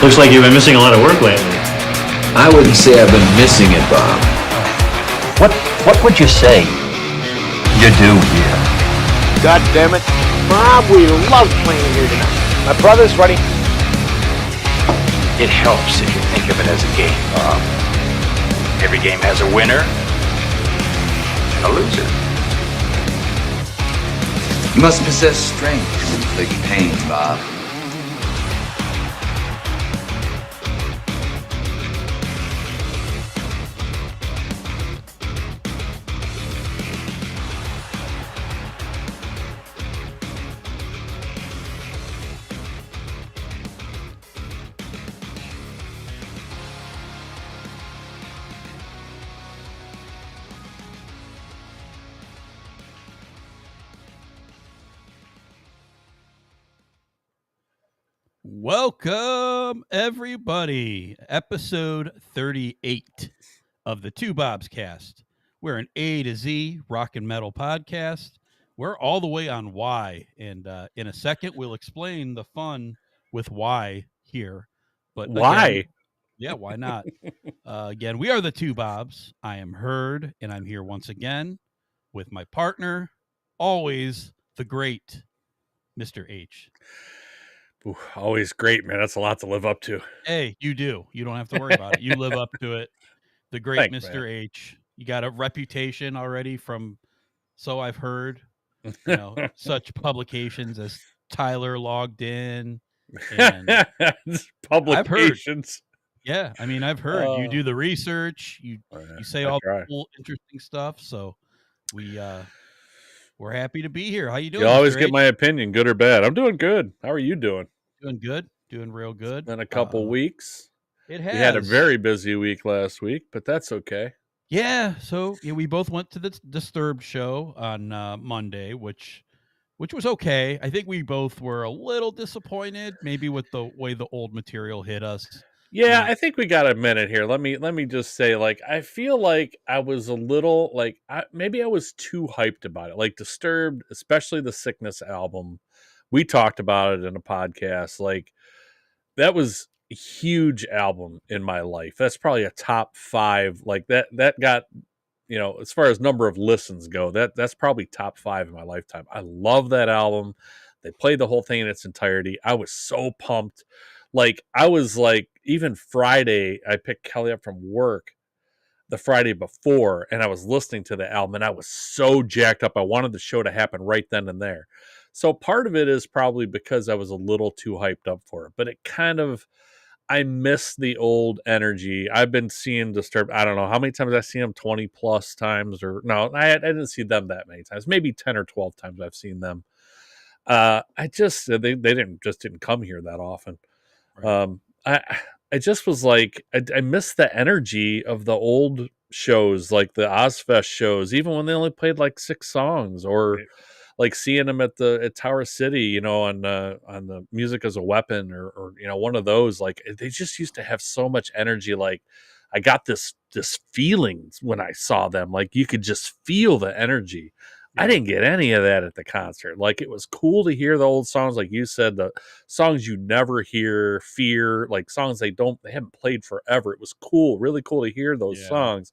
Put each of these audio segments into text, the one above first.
Looks like you've been missing a lot of work lately. I wouldn't say I've been missing it, Bob. What would you say you do here? God damn it. Bob, we love playing here tonight. My brother's ready. It helps if you think of it as a game, Bob. Every game has a winner and a loser. You must possess strength to inflict pain, Bob. Welcome, everybody. Episode 38 of the Two Bobs Cast. We're an A to Z rock and metal podcast. We're all the way on Y, and in a second, we'll explain the fun with Y here. But why? Again, yeah, why not? Again, we are the Two Bobs. I am Hurd, and I'm here once again with my partner, always the great Mr. H. Ooh, always great, man. That's a lot to live up to. Hey, you do. You don't have to worry about it. You live up to it. The great Thanks, Mr. man. H. You got a reputation already from, so I've heard, such publications as Tyler Logged In. And Publications. yeah, I mean, I've heard you do the research. You say all the cool, interesting stuff. So we're happy to be here. How you doing? You always Mr. get H? my opinion, good or bad. I'm doing good. How are you doing? Doing good. Doing real good. Been a couple weeks. It has. We had a very busy week last week, but that's okay. Yeah, so we both went to the Disturbed show on Monday, which was okay. I think we both were a little disappointed, maybe with the way the old material hit us. Yeah, I think we got a minute here. Let me just say, like, I feel like I was a little like maybe I was too hyped about it. Like Disturbed, especially the Sickness album. We talked about it in a podcast. Like that was a huge album in my life. That's probably a top 5. Like that got, as far as number of listens go, that's probably top 5 in my lifetime. I love that album. They played the whole thing in its entirety. I was so pumped. Like I was like, even Friday, I picked Kelly up from work the Friday before, and I was listening to the album, and I was so jacked up. I wanted the show to happen right then and there. So part of it is probably because I was a little too hyped up for it, but it kind of, I miss the old energy. I've been seeing Disturbed. I don't know how many times I've seen them, 20 plus times, or no, I didn't see them that many times. Maybe 10 or 12 times I've seen them. They didn't come here that often. Right. I just was like, I miss the energy of the old shows, like the Ozfest shows, even when they only played like 6 songs, or like seeing them at Tower City, on the Music as a Weapon, or one of those. Like they just used to have so much energy. Like I got this feeling when I saw them. Like you could just feel the energy. I didn't get any of that at the concert. Like it was cool to hear the old songs, like you said, the songs you never hear, Fear, like songs they haven't played forever. It was cool, really cool to hear those songs.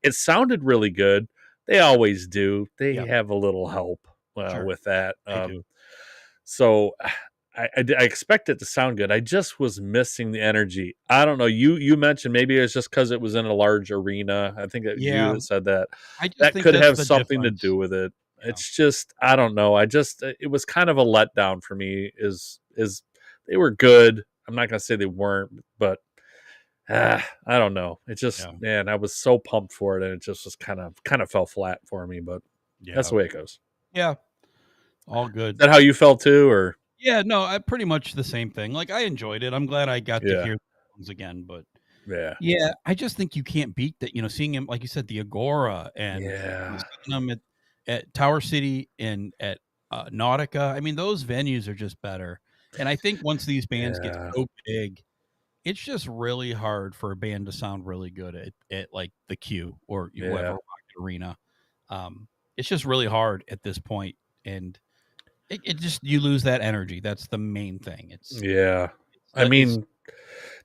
It sounded really good. They always do. They have a little help with that. So I expect it to sound good. I just was missing the energy. I don't know. You mentioned maybe it's just because it was in a large arena. I think that you that said that. That could have something to do with it. Yeah. It's just, I don't know. It was kind of a letdown for me. Is they were good. I'm not gonna say they weren't, but I don't know. It just, man, I was so pumped for it, and it just was kind of fell flat for me. But that's the way it goes. Yeah, all good. Is that how you felt too, or? Yeah, no, I pretty much the same thing. Like I enjoyed it. I'm glad I got to hear songs again, but yeah, I just think you can't beat that. Seeing him, like you said, the Agora, and seeing him at Tower City and at Nautica. I mean, those venues are just better. And I think once these bands get so big, it's just really hard for a band to sound really good at like the Q or whatever Rocket Arena. It's just really hard at this point, and it just, you lose that energy. That's the main thing. I mean,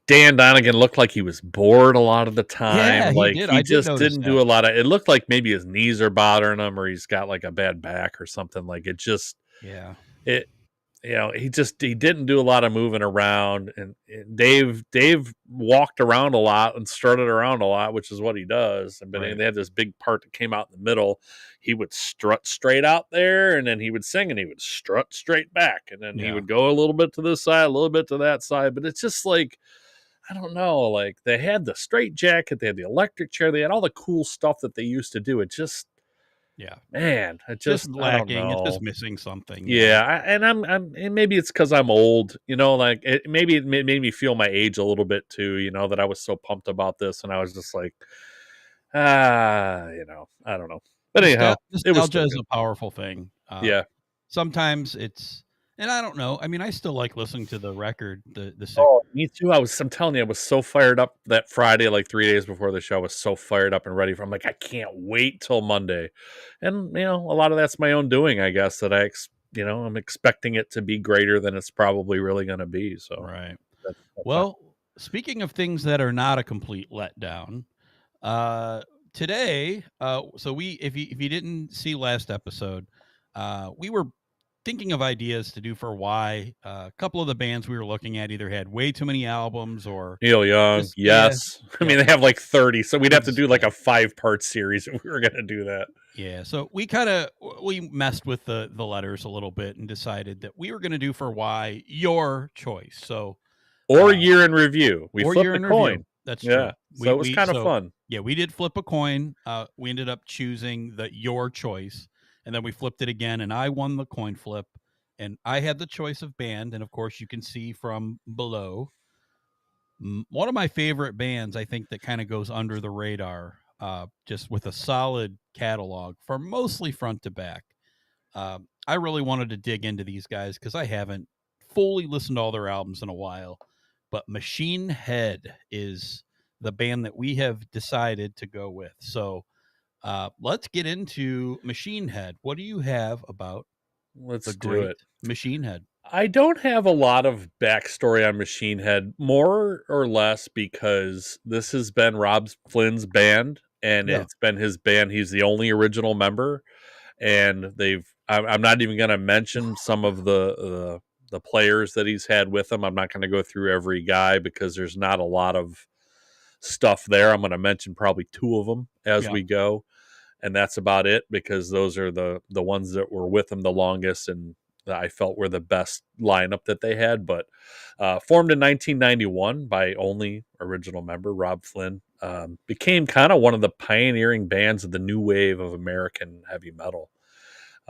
Dan Donegan looked like he was bored a lot of the time. Yeah, he like did. he I did just notice didn't that. do a lot of. It looked like maybe his knees are bothering him, or he's got like a bad back or something. Like it just, Yeah. it, he didn't do a lot of moving around. And Dave walked around a lot and strutted around a lot, which is what he does. But Right. they had this big part that came out in the middle. He would strut straight out there, and then he would sing, and he would strut straight back, and then he would go a little bit to this side, a little bit to that side. But it's just like, I don't know, like they had the straight jacket, they had the electric chair, they had all the cool stuff that they used to do. It just, man, it just, I don't lacking. It's just know. missing something. Yeah, and maybe it's because I'm old, like maybe it made me feel my age a little bit too, that I was so pumped about this, and I was just like, I don't know. But anyhow, it was Nostalgia is a powerful thing. Yeah. Sometimes and I don't know. I mean, I still like listening to the record. Oh, me too. I'm telling you, I was so fired up that Friday, like 3 days before the show. I was so fired up and ready for. I'm like, I can't wait till Monday, and a lot of that's my own doing, I guess. That I'm expecting it to be greater than it's probably really going to be. So, right. That's Well, speaking of things that are not a complete letdown, today, so if you didn't see last episode, we were thinking of ideas to do for why a couple of the bands we were looking at either had way too many albums or Neil Young. Yes. I mean, they have like 30, so we'd have to do like a 5-part series if we were going to do that. Yeah, so we messed with the letters a little bit and decided that we were going to do for why your choice. So or year in review. We flipped a coin. Review. That's true. So it was kind of fun. Yeah, we did flip a coin. We ended up choosing your choice, and then we flipped it again, and I won the coin flip, and I had the choice of band, and of course you can see from below. One of my favorite bands, I think, that kind of goes under the radar, just with a solid catalog from mostly front to back. I really wanted to dig into these guys because I haven't fully listened to all their albums in a while, but Machine Head is the band that we have decided to go with. So let's get into Machine Head. What do you have about Let's do it. Machine Head? I don't have a lot of backstory on Machine Head, more or less because this has been Rob Flynn's band, and it's been his band. He's the only original member, and I'm not even going to mention some of the players that he's had with him. I'm not going to go through every guy because there's not a lot of stuff there. I'm going to mention probably 2 of them as we go, and that's about it because those are the ones that were with him the longest and that I felt were the best lineup that they had. But formed in 1991 by only original member Rob Flynn, became kind of one of the pioneering bands of the new wave of American heavy metal.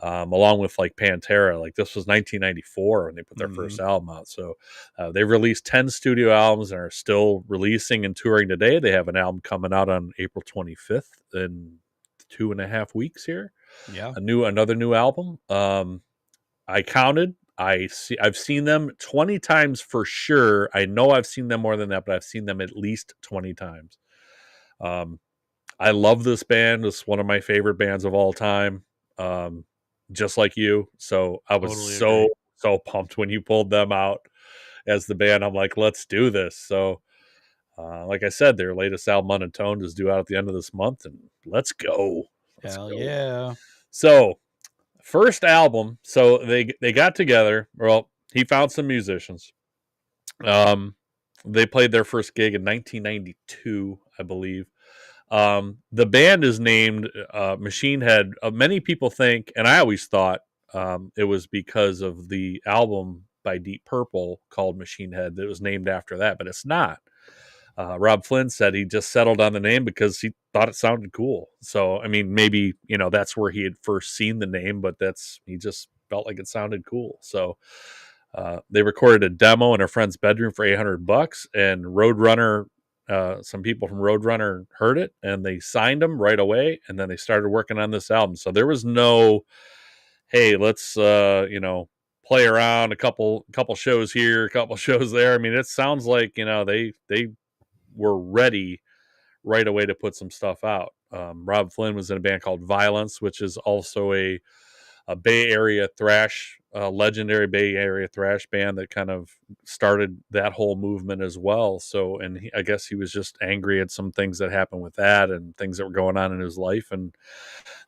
Along with like Pantera, like this was 1994 when they put their first album out. So they've released 10 studio albums and are still releasing and touring today. They have an album coming out on April 25th in 2.5 weeks here. Yeah, another new album. I counted. I've seen them 20 times for sure. I know I've seen them more than that, but I've seen them at least 20 times. I love this band. It's one of my favorite bands of all time. Just like you. So I was so pumped when you pulled them out as the band. I'm like, let's do this. So like I said, their latest album, Unatoned, is due out at the end of this month, and let's go. Hell yeah. So first album, so they got together. Well, he found some musicians. They played their first gig in 1992, I believe. The band is named Machine Head. Many people think, and I always thought it was because of the album by Deep Purple called Machine Head that was named after that, but it's not. Rob Flynn said he just settled on the name because he thought it sounded cool. So, I mean, maybe, that's where he had first seen the name, but he just felt like it sounded cool. So they recorded a demo in a friend's bedroom for $800, and Roadrunner, some people from Roadrunner heard it and they signed them right away. And then they started working on this album. So there was no, hey, let's, play around a couple shows here, a couple shows there. I mean, it sounds like, they were ready right away to put some stuff out. Rob Flynn was in a band called Violence, which is also a a Bay Area thrash, legendary Bay Area thrash band that kind of started that whole movement as well. So, and I guess he was just angry at some things that happened with that and things that were going on in his life. And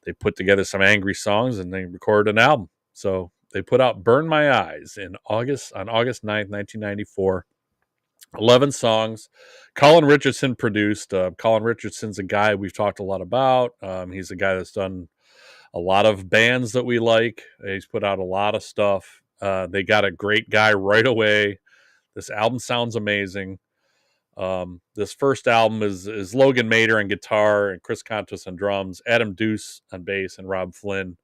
they put together some angry songs and they recorded an album. So they put out Burn My Eyes on August 9th, 1994. 11 songs. Colin Richardson produced. Colin Richardson's a guy we've talked a lot about. He's a guy that's done a lot of bands that we like. He's put out a lot of stuff. They got a great guy right away. This album sounds amazing. This first album is Logan Mader on guitar and Chris Contos on drums, Adam Deuce on bass, and Rob Flynn.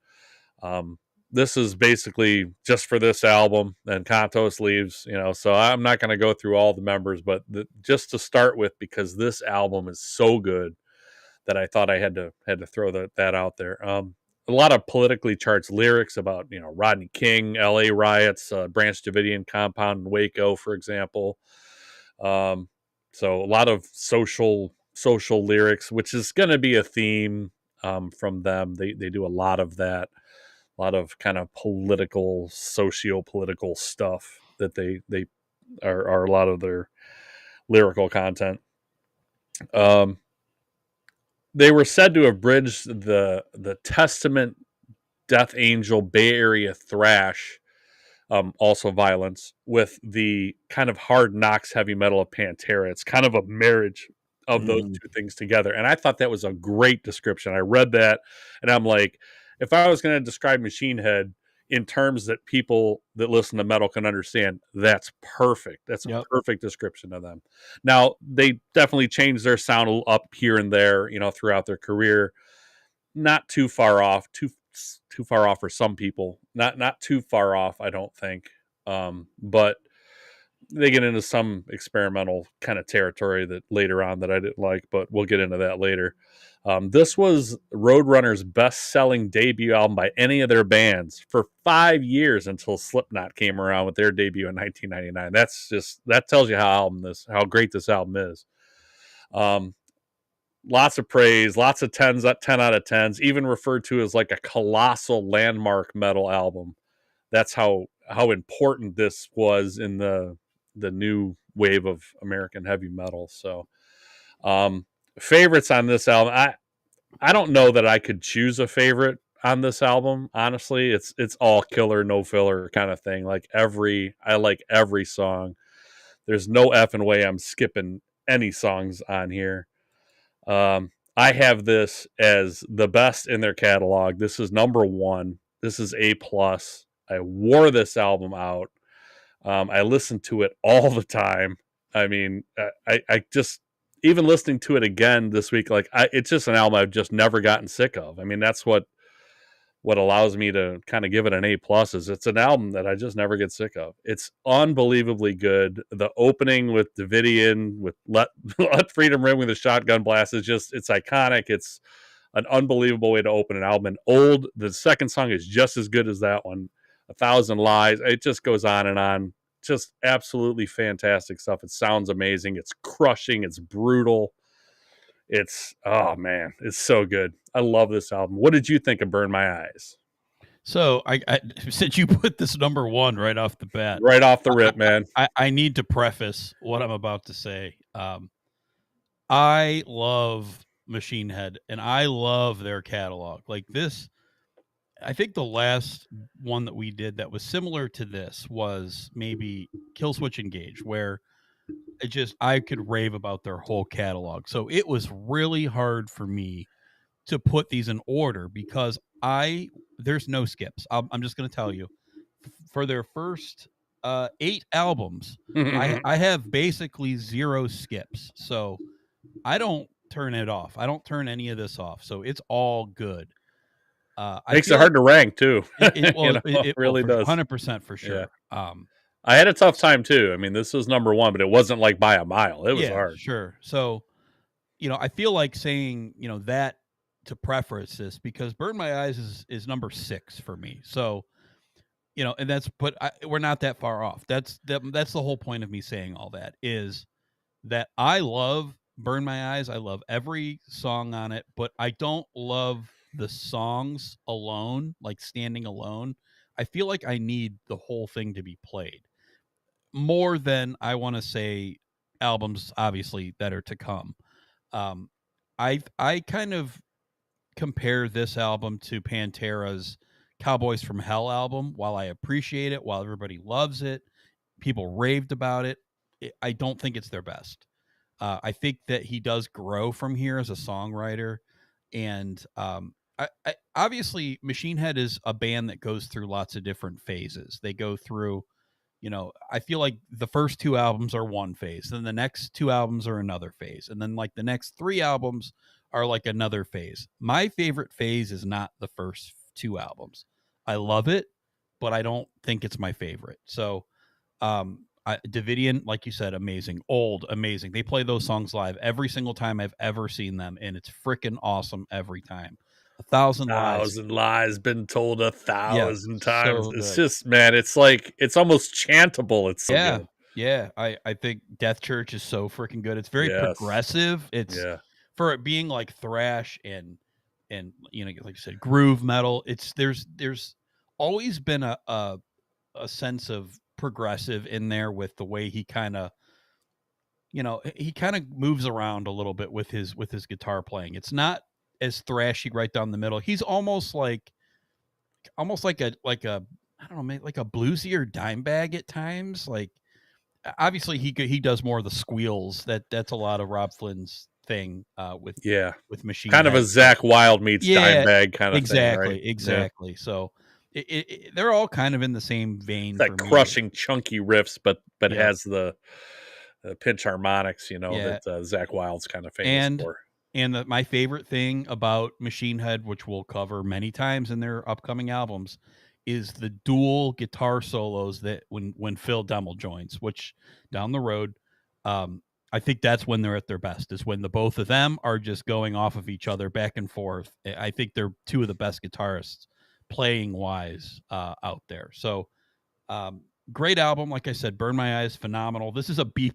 This is basically just for this album, and Contos leaves, so I'm not going to go through all the members, but just to start with, because this album is so good that I thought I had to throw that out there. A lot of politically charged lyrics about, Rodney King, LA riots, Branch Davidian compound in Waco, for example. So a lot of social lyrics, which is going to be a theme from them. They do a lot of that, a lot of kind of political, socio-political stuff that they are a lot of their lyrical content. They were said to have bridged the Testament, Death Angel, Bay Area thrash, also violence, with the kind of hard knocks heavy metal of Pantera. It's kind of a marriage of those two things together. And I thought that was a great description. I read that and I'm like, if I was going to describe Machine Head in terms that people that listen to metal can understand, that's perfect. That's a perfect description of them. Now, they definitely changed their sound up here and there, throughout their career. Not too far off, too far off for some people. Not too far off, I don't think. But they get into some experimental kind of territory that later on that I didn't like, but we'll get into that later. This was Roadrunner's best-selling debut album by any of their bands for 5 years until Slipknot came around with their debut in 1999. That tells you how great this album is. Lots of praise, lots of 10 out of 10s, even referred to as like a colossal landmark metal album. That's how important this was in the new wave of American heavy metal. So, favorites on this album, I don't know that I could choose a favorite on this album. Honestly, it's all killer, no filler kind of thing. I like every song. There's no effing way I'm skipping any songs on here. I have this as the best in their catalog. This is number 1. This is A+. I wore this album out. I listened to it all the time. I mean, I just, even listening to it again this week, it's just an album I've just never gotten sick of. I mean, that's what allows me to kind of give it an A+, is it's an album that I just never get sick of. It's unbelievably good. The opening with Davidian, with Let Freedom Ring with a shotgun blast it's iconic. It's an unbelievable way to open an album. And the second song is just as good as that one. 1,000 Lies. It just goes on and on. Just absolutely fantastic stuff. It sounds amazing. It's crushing. It's brutal. Oh man, it's so good. I love this album. What did you think of Burn My Eyes? So I since you put this number 1 right off the bat, right off the rip, man, I need to preface what I'm about to say. I love Machine Head and I love their catalog. Like this, I think the last one that we did that was similar to this was maybe Killswitch Engage, where I could rave about their whole catalog. So it was really hard for me to put these in order because there's no skips. I'm just going to tell you, for their first 8 albums, I have basically 0 skips. So I don't turn it off. I don't turn any of this off. So it's all good. Makes it hard to rank too. It really does. 100% for sure. Yeah. I had a tough time too. I mean, this was number 1, but it wasn't like by a mile. It was hard. Sure. So, I feel like saying, that to preface this because Burn My Eyes is number 6 for me. So, and we're not that far off. That's the whole point of me saying all that is that I love Burn My Eyes. I love every song on it, but I don't love the songs alone, like standing alone, I feel like I need the whole thing to be played more than I want to say albums, obviously, that are to come. Um, I kind of compare this album to Pantera's Cowboys from Hell album. While I appreciate it, while everybody loves it, people raved about it, I don't think it's their best. I think that he does grow from here as a songwriter, and obviously, Machine Head is a band that goes through lots of different phases. They go through, I feel like the first two albums are one phase, then the next two albums are another phase, and then like the next three albums are like another phase. My favorite phase is not the first two albums. I love it, but I don't think it's my favorite. So, Davidian, like you said, amazing. Old, amazing. They play those songs live every single time I've ever seen them, and it's freaking awesome every time. 1,000 Lies. 1,000 lies been told 1,000 times. So It's good. just, man, it's like, it's almost chantable. It's so Yeah. good. Yeah. I think Death Church is so freaking good. It's very Yes. progressive. It's Yeah. for it being like thrash and like you said, groove metal. There's always been a sense of progressive in there with the way he kind of he kind of moves around a little bit with his guitar playing. It's not as thrashy right down the middle. He's almost like a I don't know, maybe like a bluesier Dimebag at times. Like obviously he does more of the squeals. That's a lot of Rob Flynn's thing with Machine kind of Head. a Zach Wild meets Dimebag kind of exactly, thing, right? Exactly. Yeah. So they're all kind of in the same vein. It's like for crushing me. chunky riffs, but Yeah. has the pinch harmonics, Yeah. that Zach Wild's kind of famous for. And my favorite thing about Machine Head, which we'll cover many times in their upcoming albums, is the dual guitar solos that when Phil Demmel joins, which down the road, I think that's when they're at their best, is when the both of them are just going off of each other back and forth. I think they're two of the best guitarists playing wise out there. So great album. Like I said, Burn My Eyes, phenomenal. This is a B+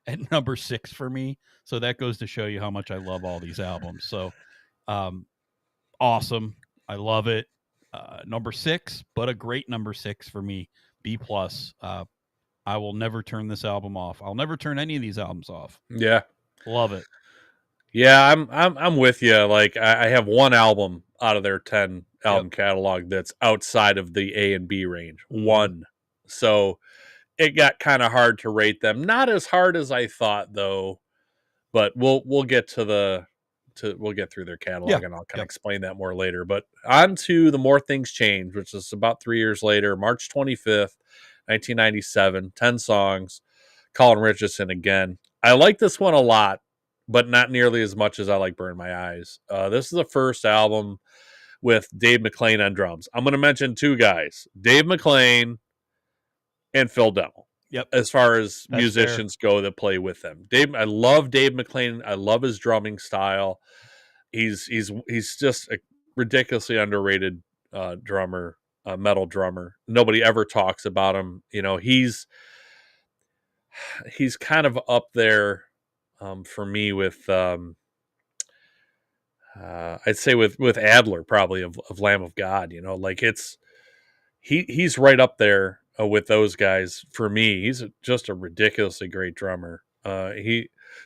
at number 6 for me. So that goes to show you how much I love all these albums. So awesome. I love it. Number 6, but a great number 6 for me. B+. I will never turn this album off. I'll never turn any of these albums off. Yeah. Love it. Yeah, I'm with you. Like I have one album out of their 10 album catalog that's outside of the A and B range. One. So it got kind of hard to rate them. Not as hard as I thought though, but we'll get we'll get through their catalog and I'll kind of explain that more later. But on to The More Things Change, which is about 3 years later, March 25th, 1997, 10 songs. Colin Richardson again. I like this one a lot, but not nearly as much as I like Burn My Eyes. This is the first album with Dave McClain on drums. I'm going to mention two guys, Dave McClain and Phil Demmel. Yep. As far as that's musicians go that play with them. I love Dave McClain. I love his drumming style. He's just a ridiculously underrated drummer, metal drummer. Nobody ever talks about him. He's kind of up there for me with I'd say with Adler probably of Lamb of God. Like he's right up there with those guys for me. He's just a ridiculously great drummer.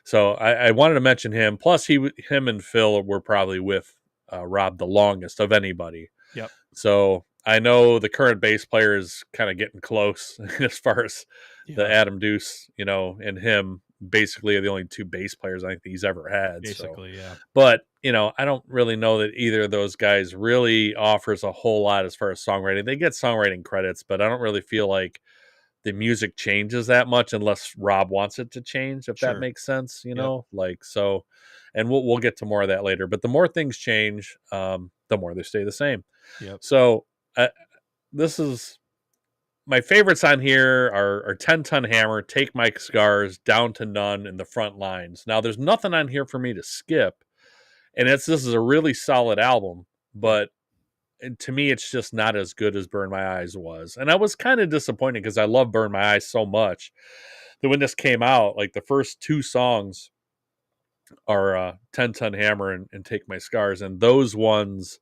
So I wanted to mention him. Plus, him and Phil were probably with Rob the longest of anybody. Yep. So I know the current bass player is kind of getting close as far as the Adam Deuce, and him basically are the only two bass players I think that he's ever had. Basically, yeah. But I don't really know that either of those guys really offers a whole lot as far as songwriting. They get songwriting credits, but I don't really feel like the music changes that much unless Rob wants it to change, if that makes sense, like, so, and we'll get to more of that later, but the more things change, the more they stay the same. Yep. So this is my favorites on here are 10 Ton Hammer, Take My Scars, Down to None, and The Front Lines. Now there's nothing on here for me to skip, and this is a really solid album, but to me, it's just not as good as Burn My Eyes was. And I was kind of disappointed because I love Burn My Eyes so much that when this came out, like the first two songs are 10-Ton Hammer and Take My Scars, and those ones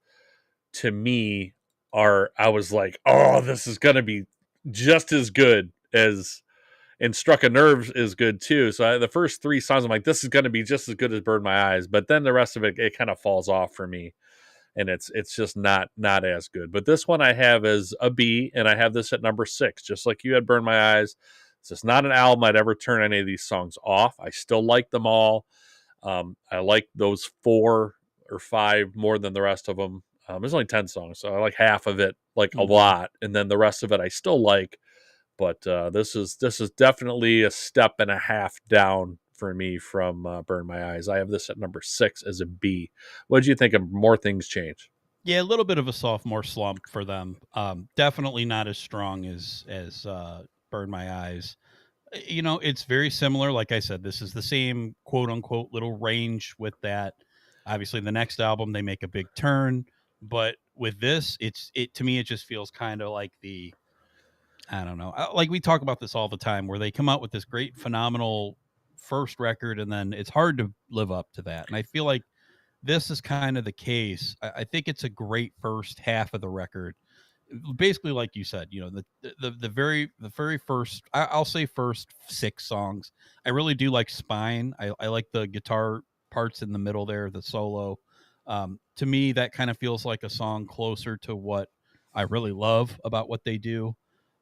to me I was like, oh, this is gonna be just as good as, and Struck a Nerve is good too. So the first 3 songs, I'm like, this is gonna be just as good as Burn My Eyes, but then the rest of it kind of falls off for me, and it's just not as good. But this one I have as a B, and I have this at number 6, just like you had Burn My Eyes. It's just not an album I'd ever turn any of these songs off. I still like them all. I like those 4 or 5 more than the rest of them. There's only 10 songs, so I like half of it, like a lot, and then the rest of it I still like. But this is definitely a step and a half down for me from Burn My Eyes. I have this at number 6 as a B. What did you think of More Things Change? Yeah, a little bit of a sophomore slump for them. Definitely not as strong as Burn My Eyes. It's very similar. Like I said, this is the same quote unquote little range with that. Obviously, the next album they make a big turn, but with this, it to me it just feels kind of like I don't know. Like we talk about this all the time, where they come out with this great, phenomenal first record, and then it's hard to live up to that. And I feel like this is kind of the case. I think it's a great first half of the record. Basically, like you said, the very first, I'll say first 6 songs. I really do like Spine. I like the guitar parts in the middle there, the solo. To me, that kind of feels like a song closer to what I really love about what they do.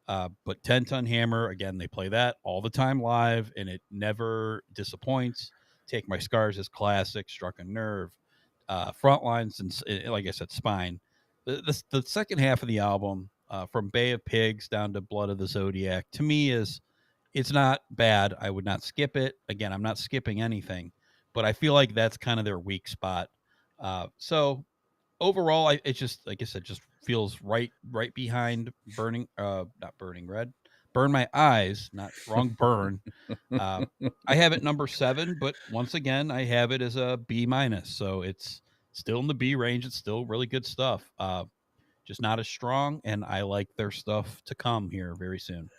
But 10-Ton Hammer, again, they play that all the time live, and it never disappoints. Take My Scars is classic. Struck a Nerve, Frontlines, and like I said, Spine. The second half of the album, from Bay of Pigs down to Blood of the Zodiac, to me it's not bad. I would not skip it. Again, I'm not skipping anything, but I feel like that's kind of their weak spot. So overall, it's just, like I said, just feels right behind not Burning Red, Burn My Eyes, not wrong burn. I have it number 7, but once again, I have it as a B minus, so it's still in the B range. It's still really good stuff, just not as strong, and I like their stuff to come here very soon.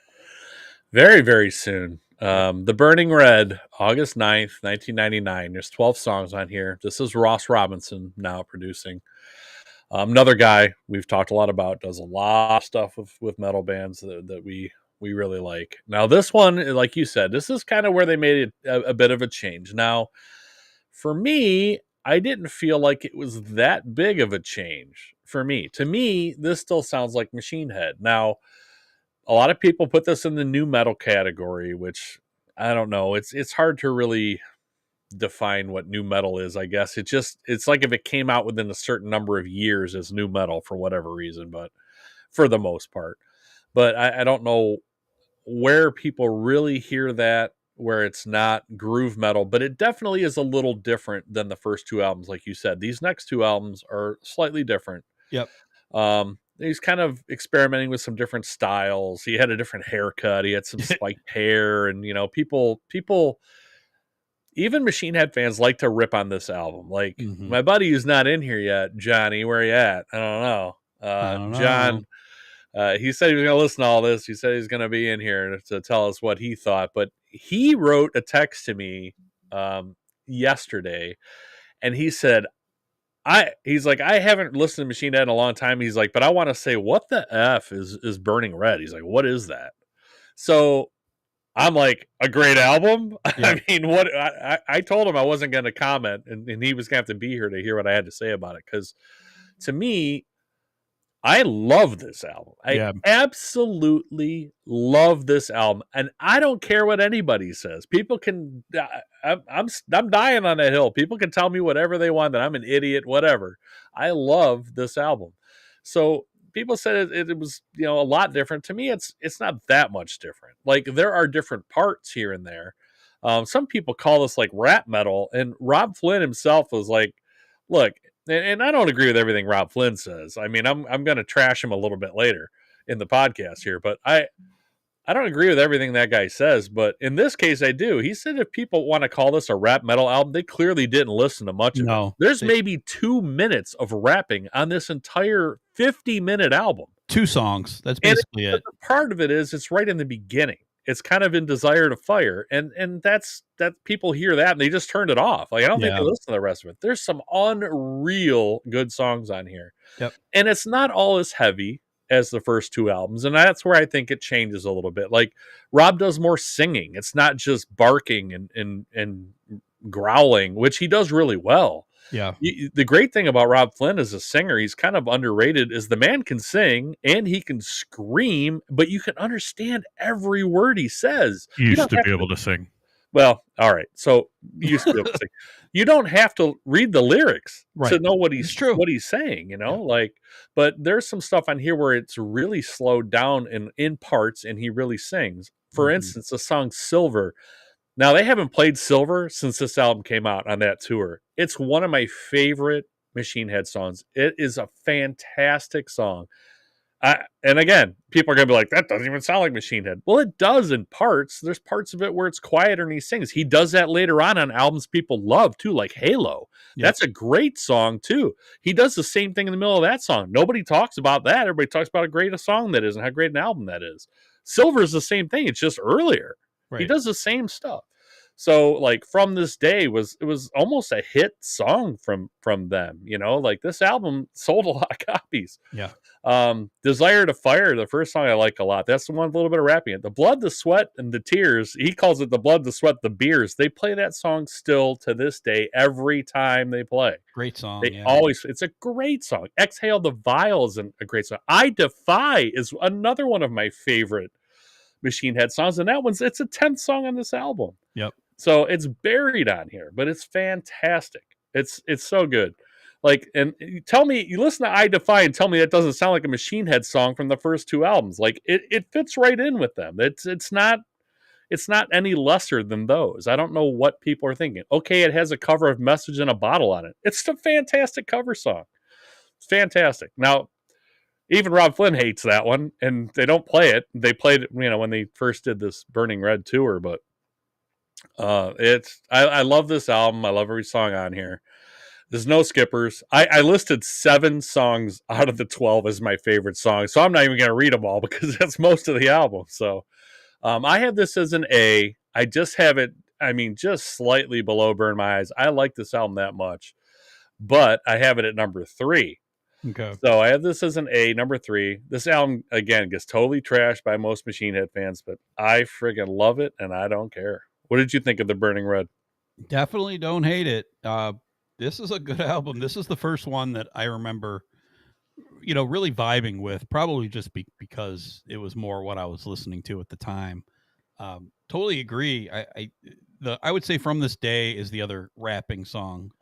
Very, very soon. The Burning Red, August 9th, 1999. There's 12 songs on here. This is Ross Robinson now producing. Another guy we've talked a lot about, does a lot of stuff with metal bands that we really like. Now, this one, like you said, this is kind of where they made it a bit of a change. Now, for me, I didn't feel like it was that big of a change for me. To me, this still sounds like Machine Head. Now, a lot of people put this in the new metal category, which I don't know. It's hard to really define what new metal is. I guess it's like if it came out within a certain number of years as new metal for whatever reason, but for the most part. But I don't know where people really hear that, where it's not groove metal, but it definitely is a little different than the first 2 albums. Like you said, these next 2 albums are slightly different. Yep. He's kind of experimenting with some different styles. He had a different haircut. He had some spiked hair, and people, even Machine Head fans like to rip on this album. Like my buddy who's not in here yet, Johnny, where you at? I don't know. John, he said he was going to listen to all this. He said he's going to be in here to tell us what he thought. But he wrote a text to me yesterday, and he said, he's like, I haven't listened to Machine Head in a long time. He's like, but I want to say, what the F is Burning Red? He's like, what is that? So I'm like, a great album? Yeah. I mean, what I told him I wasn't going to comment, and he was going to have to be here to hear what I had to say about it. Because to me, I love this album. I absolutely love this album, and I don't care what anybody says. People can, I'm dying on that hill. People can tell me whatever they want, that I'm an idiot, whatever. I love this album. So people said it was, a lot different. To me, it's not that much different. Like, there are different parts here and there. Some people call this like rap metal, and Rob Flynn himself was like, look. And I don't agree with everything Rob Flynn says. I mean, I'm going to trash him a little bit later in the podcast here, but I don't agree with everything that guy says. But in this case, I do. He said if people want to call this a rap metal album, they clearly didn't listen to much of it. There's maybe 2 minutes of rapping on this entire 50-minute album. 2 songs. That's basically it. Part of it is it's right in the beginning. It's kind of in Desire to Fire, and that's that people hear that and they just turned it off. Like I don't think they listen to the rest of it. There's some unreal good songs on here. Yep. And it's not all as heavy as the first two albums, and that's where I think it changes a little bit. Like Rob does more singing. It's not just barking and growling, which he does really well. Yeah. The great thing about Rob Flynn as a singer, he's kind of underrated, is the man can sing and he can scream, but you can understand every word he says. You used to be able to sing. Well, all right. So you used to be able to sing. You don't have to read the lyrics to know what he's saying, like, but there's some stuff on here where it's really slowed down in parts and he really sings. For instance, the song Silver. Now, they haven't played Silver since this album came out on that tour. It's one of my favorite Machine Head songs. It is a fantastic song. And again, people are going to be like, that doesn't even sound like Machine Head. Well, it does in parts. There's parts of it where it's quieter and he sings. He does that later on albums people love, too, like Halo. Yep. That's a great song, too. He does the same thing in the middle of that song. Nobody talks about that. Everybody talks about how great a song that is and how great an album that is. Silver is the same thing. It's just earlier. Right. He does the same stuff. So, like, From This Day it was almost a hit song from them, like this album sold a lot of copies. Yeah. Desire to Fire, the first song I like a lot. That's the one with a little bit of rapping in it. The Blood, the Sweat, and the Tears. He calls it the Blood, the Sweat, the Beers. They play that song still to this day every time they play. Great song. It's a great song. Exhale the Vial is a great song. I Defy is another one of my favorite Machine Head songs, and it's a 10th song on this album. Yep. So it's buried on here, but it's fantastic. It's so good. Like, and tell me, you listen to I Defy and tell me that doesn't sound like a Machine Head song from the first two albums. Like it fits right in with them. It's not any lesser than those. I don't know what people are thinking. Okay, it has a cover of Message in a Bottle on it. It's a fantastic cover song. It's fantastic. Now, even Rob Flynn hates that one, and they don't play it. They played it, when they first did this Burning Red tour, but I love this album. I love every song on here. There's no skippers. I listed 7 songs out of the 12 as my favorite songs, so I'm not even going to read them all because that's most of the album. So I have this as an A. I just have it, just slightly below Burn My Eyes. I like this album that much, but I have it at number 3. Okay. So I have this as an A, number 3. This album, again, gets totally trashed by most Machine Head fans, but I friggin' love it, and I don't care. What did you think of the Burning Red? Definitely don't hate it. This is a good album. This is the first one that I remember, really vibing with, probably just because it was more what I was listening to at the time. Totally agree. I would say From This Day is the other rapping song.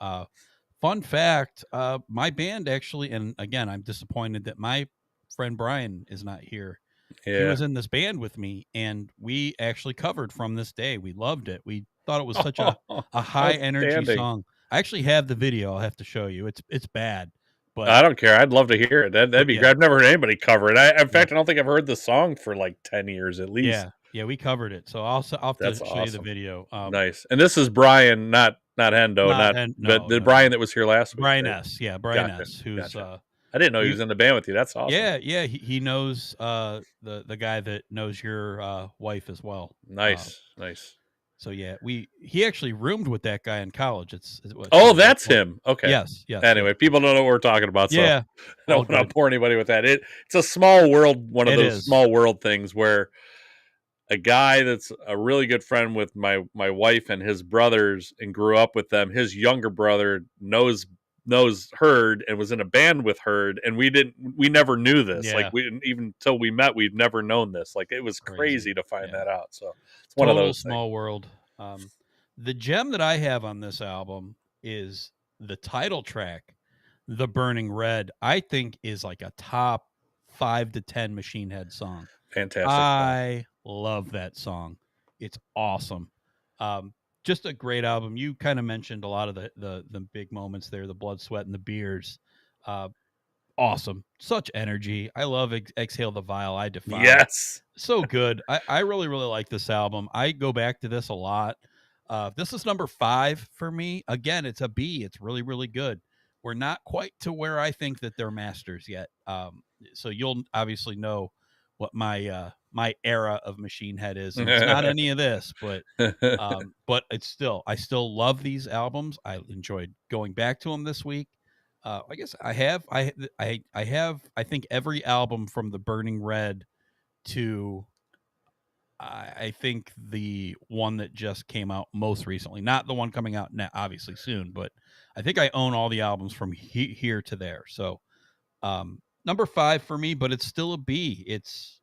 Fun fact, my band actually, and again, I'm disappointed that my friend Brian is not here. Yeah. He was in this band with me, and we actually covered From This Day. We loved it. We thought it was such a high energy song. I actually have the video. I'll have to show you. It's bad, but I don't care. I'd love to hear it. That'd be great. I've never heard anybody cover it. In fact, I don't think I've heard the song for like 10 years at least. Yeah, we covered it. So I'll have to show you the video. Nice. And this is Brian, not Hendo, but Brian that was here last week. Brian S. Yeah, Brian S. Who's gotcha. I didn't know he was in the band with you. That's awesome. Yeah. He knows the guy that knows your wife as well. Nice. So yeah, he actually roomed with that guy in college. That's him. Okay. Yes. Anyway, people don't know what we're talking about. So yeah. I don't want to bore anybody with that. It's a small world. One of those small world things where a guy that's a really good friend with my wife and his brothers and grew up with them. His younger brother knows Hurd and was in a band with Hurd, and we never knew this. Yeah. Like we didn't, even until we met, we've never known this. Like it was crazy to find that out. So it's one of those small things. World. The gem that I have on this album is the title track, "The Burning Red." I think is like a top 5 to 10 Machine Head song. Fantastic. I love that song. It's awesome. Just a great album. You kind of mentioned a lot of the big moments there, the Blood, Sweat, and the Beers. Awesome. Such energy. I love Exhale the Vial, I Defy. Yes. So good. I really, really like this album. I go back to this a lot. This is number 5 for me. Again, it's a B. It's really, really good. We're not quite to where I think that they're masters yet. So you'll obviously know what my my era of Machine Head is, and it's not any of this, but it's still, I still love these albums. I enjoyed going back to them this week. I guess I have I think every album from the Burning Red to I think the one that just came out most recently, not the one coming out now, obviously soon, but I think I own all the albums from here to there. So number 5 for me, but it's still a B. It's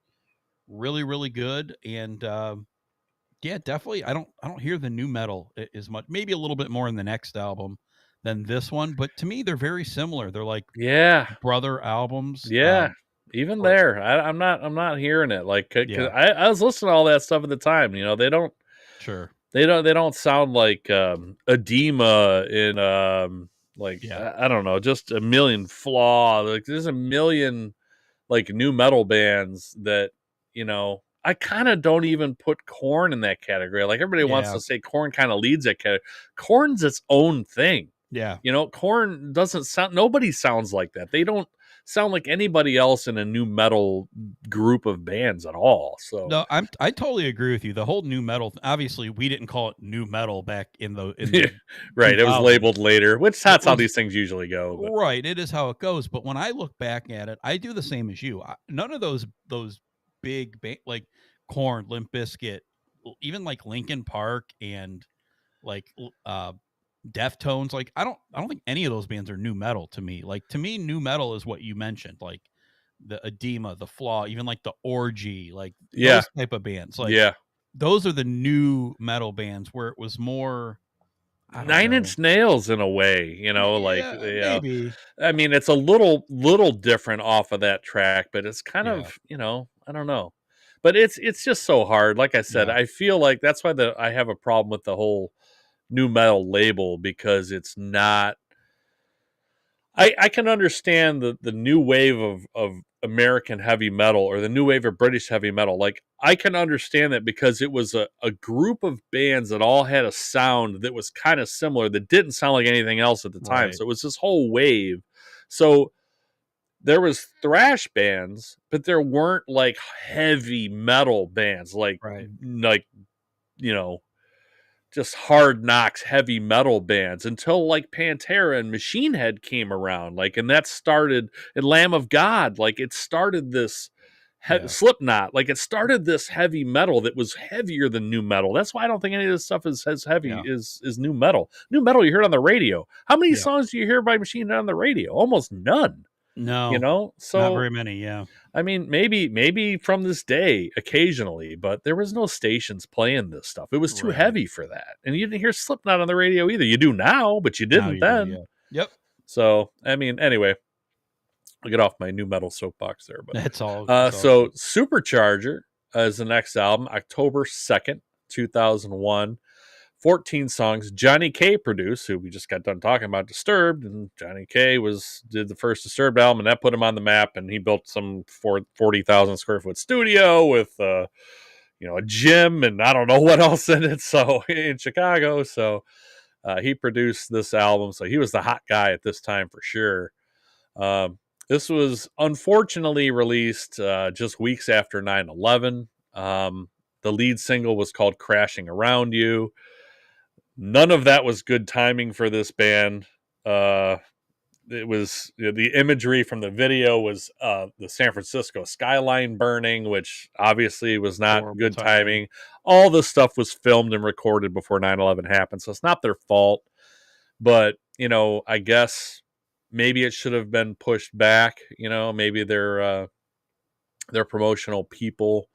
really, really good. And yeah, definitely. I don't hear the new metal as much, maybe a little bit more in the next album than this one, but to me, they're very similar. They're like brother albums. Even but- there, I'm not hearing it. Like, 'cause Yeah. I was listening to all that stuff at the time. You know, they don't sound like edema in I don't know, just a million flaw. Like, there's a million like new metal bands that, you know, I kind of don't even put Korn in that category. Like, everybody wants to say Korn kind of leads that category. Korn's its own thing. Yeah. You know, Korn doesn't sound, nobody sounds like that. They don't sound like anybody else in a new metal group of bands at all. So no, I totally agree with you. The whole new metal, obviously we didn't call it new metal back in the right. 2000s. It was labeled later, which that's how these things usually go. But. Right. It is how it goes. But when I look back at it, I do the same as you. None of those big like Korn, Limp Bizkit, even like Linkin Park and like Deftones, like I don't think any of those bands are new metal to me. Like, to me, new metal is what you mentioned, like the Edema, the Flaw, even like the Orgy, like those type of bands. Like, those are the new metal bands where it was more Nine Inch Nails in a way, you know, maybe. I mean, it's a little different off of that track, but it's kind of, you know, I don't know. But it's just so hard. Like I said, I feel like that's why I have a problem with the whole new metal label, because it's not. I can understand the new wave of American heavy metal, or the new wave of British heavy metal. Like, I can understand that because it was a group of bands that all had a sound that was kind of similar, that didn't sound like anything else at the time. Right. So it was this whole wave. So there was thrash bands, but there weren't like heavy metal bands, like you know, just hard knocks heavy metal bands, until like Pantera and Machine Head came around, like, and that started, and Lamb of God, like, it started this Slipknot, like, it started this heavy metal that was heavier than new metal. That's why I don't think any of this stuff is as heavy is new metal. New metal you hear it on the radio. How many songs do you hear by Machine Head on the radio? Almost none. No, you know, so not very many. Yeah, I mean, maybe from this day occasionally, but there was no stations playing this stuff. It was too heavy for that, and you didn't hear Slipknot on the radio either. You do now, but you didn't then. Yep. So, I mean, anyway, I'll get off my new metal soapbox there, but that's all. So, Supercharger is the next album, October 2nd, 2001. 14 songs. Johnny K produced, who we just got done talking about, Disturbed, and Johnny K did the first Disturbed album, and that put him on the map, and he built some 40,000 square foot studio with a gym and I don't know what else in it, so in Chicago. So he produced this album, so he was the hot guy at this time for sure. This was unfortunately released just weeks after 9/11. The lead single was called Crashing Around You. None of that was good timing for this band. It was the imagery from the video was the San Francisco skyline burning, which obviously was not horrible good timing. All this stuff was filmed and recorded before 9/11 happened, so it's not their fault. But, you know, I guess maybe it should have been pushed back. You know, maybe their promotional people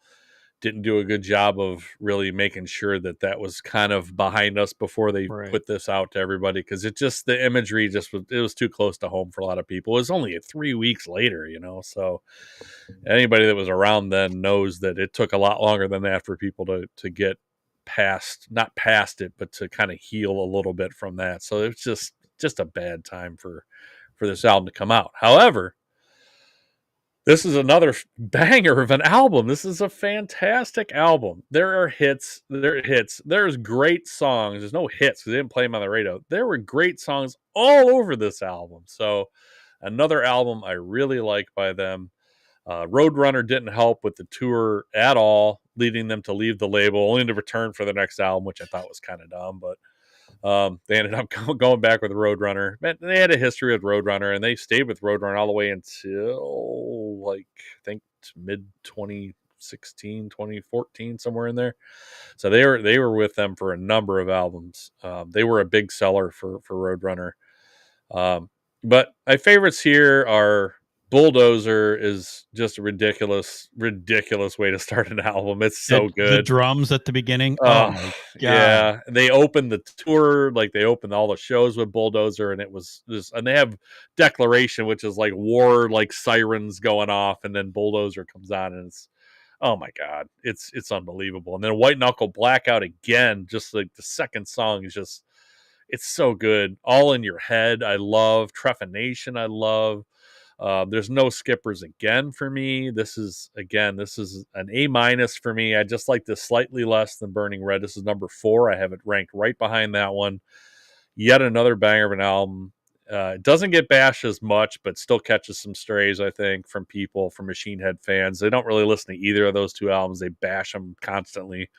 didn't do a good job of really making sure that was kind of behind us before they put this out to everybody, because the imagery was too close to home for a lot of people. It was only 3 weeks later, you know, so anybody that was around then knows that it took a lot longer than that for people to get not past it, but to kind of heal a little bit from that. So it's just a bad time for this album to come out. However, this is another banger of an album. This is a fantastic album. There are hits. There's great songs. There's no hits because they didn't play them on the radio. There were great songs all over this album. So another album I really like by them. Roadrunner didn't help with the tour at all, leading them to leave the label, only to return for the next album, which I thought was kind of dumb. But they ended up going back with Roadrunner. They had a history with Roadrunner, and they stayed with Roadrunner all the way until, like, I think mid 2016, 2014, somewhere in there. So they were with them for a number of albums. They were a big seller for Roadrunner. But my favorites here are Bulldozer is just a ridiculous way to start an album. It's so good. The drums at the beginning. Oh my God. Yeah. They opened the tour, like they opened all the shows with Bulldozer, and it was just, and they have Declaration, which is like war, like sirens going off, and then Bulldozer comes on, and it's, oh my God, it's unbelievable. And then White Knuckle Blackout again, just like the second song is just, it's so good. All in Your Head, I love. Trephination, I love. There's No Skippers again for me. This is an A- for me. I just like this slightly less than Burning Red. This is number 4. I have it ranked right behind that one. Yet another banger of an album. It doesn't get bashed as much, but still catches some strays, I think, from people, from Machine Head fans. They don't really listen to either of those two albums. They bash them constantly.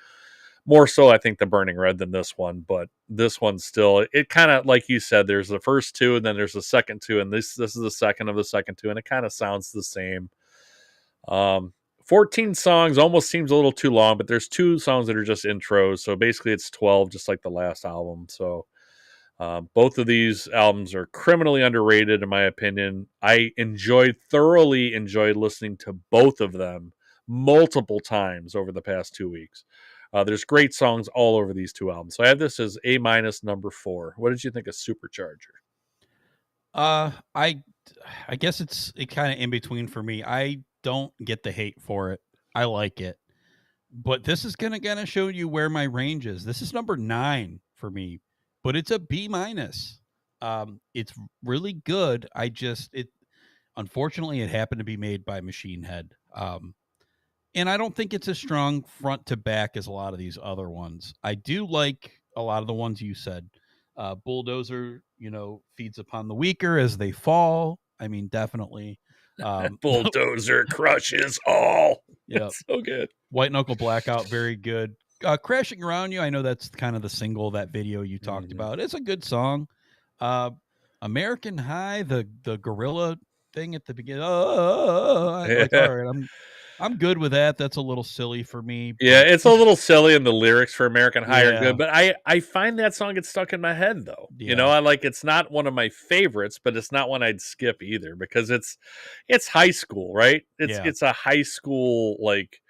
More so, I think, the Burning Red than this one, but this one still, it kind of, like you said, there's the first two, and then there's the second two, and this is the second of the second two, and it kind of sounds the same. 14 songs almost seems a little too long, but there's 2 songs that are just intros, so basically it's 12, just like the last album. So both of these albums are criminally underrated, in my opinion. I thoroughly enjoyed listening to both of them multiple times over the past 2 weeks. There's great songs all over these 2 albums. So I have this as A-, number 4. What did you think of Supercharger? I guess it's kind of in between for me. I don't get the hate for it. I like it. But this is gonna show you where my range is. This is number 9 for me, but it's a B-. It's really good. Unfortunately it happened to be made by Machine Head. And I don't think it's as strong front to back as a lot of these other ones. I do like a lot of the ones you said. Bulldozer, feeds upon the weaker as they fall. I mean, definitely. Bulldozer crushes all. Yeah, so good. White Knuckle Blackout, very good. Crashing Around You, I know that's kind of the single, that video you talked about. It's a good song. American High, the gorilla thing at the beginning. All right, I'm good with that. That's a little silly for me. Yeah, it's a little silly, and the lyrics for American High are good, but I find that song gets stuck in my head, though. Yeah. I like, it's not one of my favorites, but it's not one I'd skip either, because it's high school, right? It's a high school, like,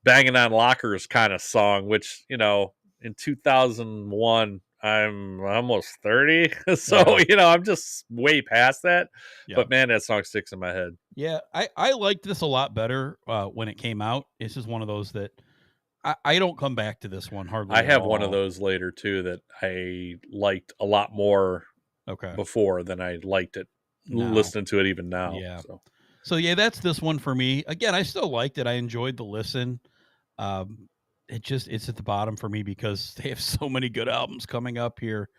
banging on lockers kind of song, which, in 2001, I'm almost 30. So, I'm just way past that. Yeah. But man, that song sticks in my head. Yeah, I liked this a lot better when it came out. This is one of those that I don't come back to this one hardly. I have one of those later too that I liked a lot more before than I liked it listening to it even now. Yeah. So yeah, that's this one for me. Again, I still liked it. I enjoyed the listen. It's at the bottom for me because they have so many good albums coming up here.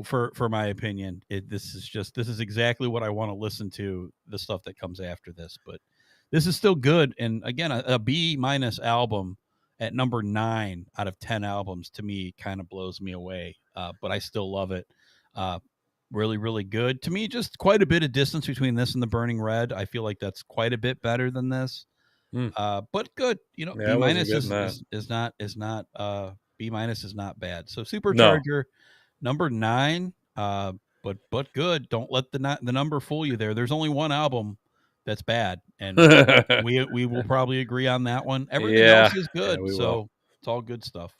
For my opinion, this is exactly what I want to listen to, the stuff that comes after this. But this is still good, and again, a B- album at number 9 out of 10 albums to me kind of blows me away. But I still love it. Really, really good to me. Just quite a bit of distance between this and the Burning Red. I feel like that's quite a bit better than this. But good. B- is not B- is not bad. So Supercharger. No. Number 9, but good. Don't let the number fool you there. There's only one album that's bad, and we will probably agree on that one. Everything else is good, so it's all good stuff.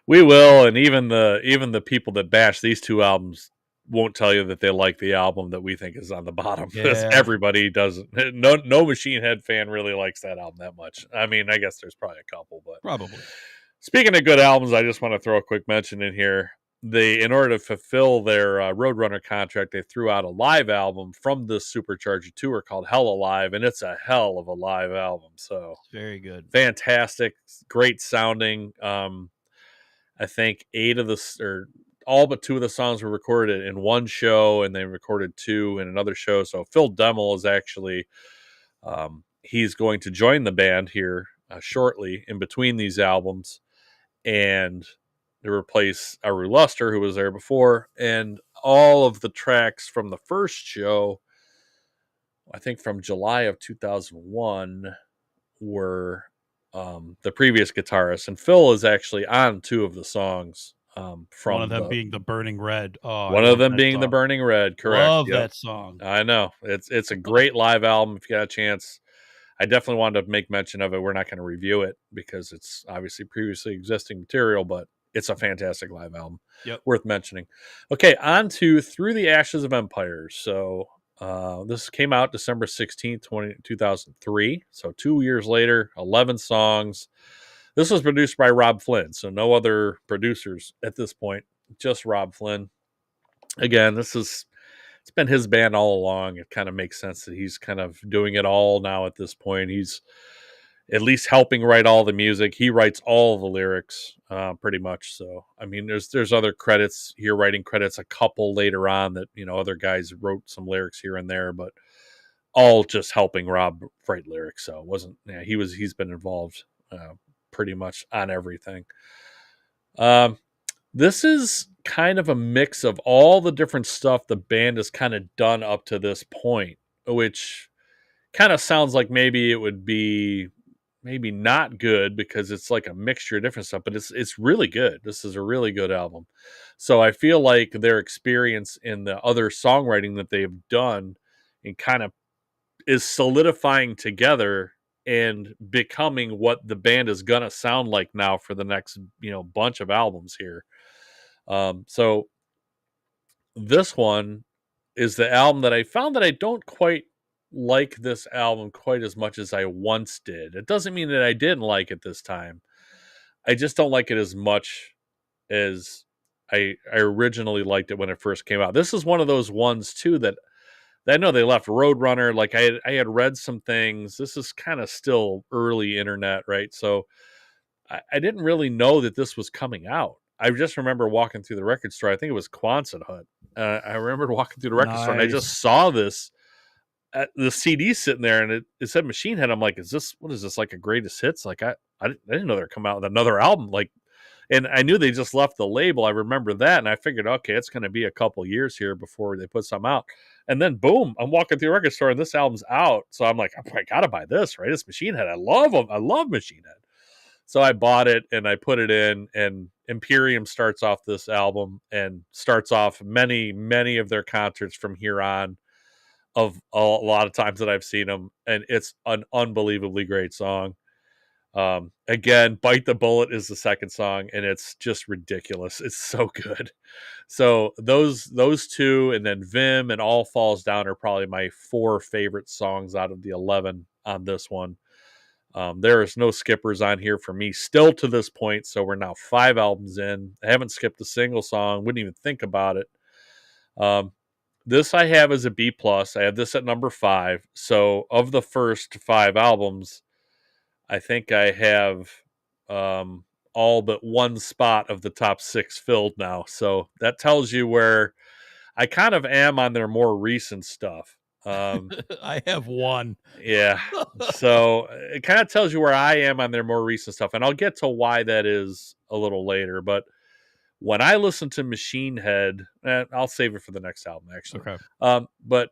We will, and even the people that bash these 2 albums won't tell you that they like the album that we think is on the bottom, because everybody doesn't. No Machine Head fan really likes that album that much. I mean, I guess there's probably a couple, but probably. Speaking of good albums, I just want to throw a quick mention in here. In order to fulfill their Roadrunner contract, they threw out a live album from the Supercharger tour called Hell Alive, and it's a hell of a live album. So very good, fantastic, great sounding. I think all but 2 of the songs were recorded in one show, and they recorded 2 in another show. So Phil Demmel is actually he's going to join the band here shortly in between these albums, and to replace Aru Luster, who was there before. And all of the tracks from the first show, I think from July of 2001, were the previous guitarist. And Phil is actually on 2 of the songs. From one of them being the Burning Red. Oh, one of them being the Burning Red. Correct. Love that song. I know it's a great live album. If you got a chance, I definitely wanted to make mention of it. We're not going to review it because it's obviously previously existing material, but it's a fantastic live album. Yep. Worth mentioning. Okay, on to Through the Ashes of Empires. So this came out December 16th, 2003. So 2 years later, 11 songs. This was produced by Rob Flynn, so no other producers at this point, just Rob Flynn. Again, it's been his band all along. It kind of makes sense that he's kind of doing it all now at this point. He's at least helping write all the music. He writes all the lyrics, pretty much. So, I mean, there's other credits here, writing credits, a couple later on that, other guys wrote some lyrics here and there, but all just helping Rob write lyrics. So it wasn't, he's been involved, pretty much on everything. This is kind of a mix of all the different stuff the band has kind of done up to this point, which kind of sounds like maybe it would be maybe not good because it's like a mixture of different stuff, but it's really good. This is a really good album. So I feel like their experience in the other songwriting that they've done and kind of is solidifying together and becoming what the band is gonna sound like now for the next bunch of albums here. So this one is the album that I found that I don't quite like this album quite as much as I once did. It doesn't mean that I didn't like it this time. I just don't like it as much as I originally liked it when it first came out. This is one of those ones too that I know they left Roadrunner. Like I had read some things. This is kind of still early internet, right? So I didn't really know that this was coming out. I just remember walking through the record store. I think it was Quonset Hut. I remember walking through the record store and I just saw this, the CD sitting there, and it said Machine Head. I'm like, what is this, like a greatest hits? Like I didn't know they're coming out with another album. Like, and I knew they just left the label. I remember that, and I figured, okay, it's going to be a couple years here before they put something out. And then boom, I'm walking through the record store and this album's out. So I'm like, I gotta buy this, right? It's Machine Head. I love them. I love Machine Head. So I bought it and I put it in, and Imperium starts off this album and starts off many, many of their concerts from here on, of a lot of times that I've seen them. And it's an unbelievably great song. Again, Bite the Bullet is the second song, and it's just ridiculous. It's so good. So those 2, and then Vim and All Falls Down are probably my 4 favorite songs out of the 11 on this one. There is no skippers on here for me still to this point. So we're now 5 albums in. I haven't skipped a single song. Wouldn't even think about it. This I have as a B+. I have this at number 5. So of the first 5 albums, I think I have all but one spot of the top 6 filled now. So that tells you where I kind of am on their more recent stuff. I have 1. Yeah. So it kind of tells you where I am on their more recent stuff. And I'll get to why that is a little later. But when I listen to Machine Head, I'll save it for the next album, actually. Okay. But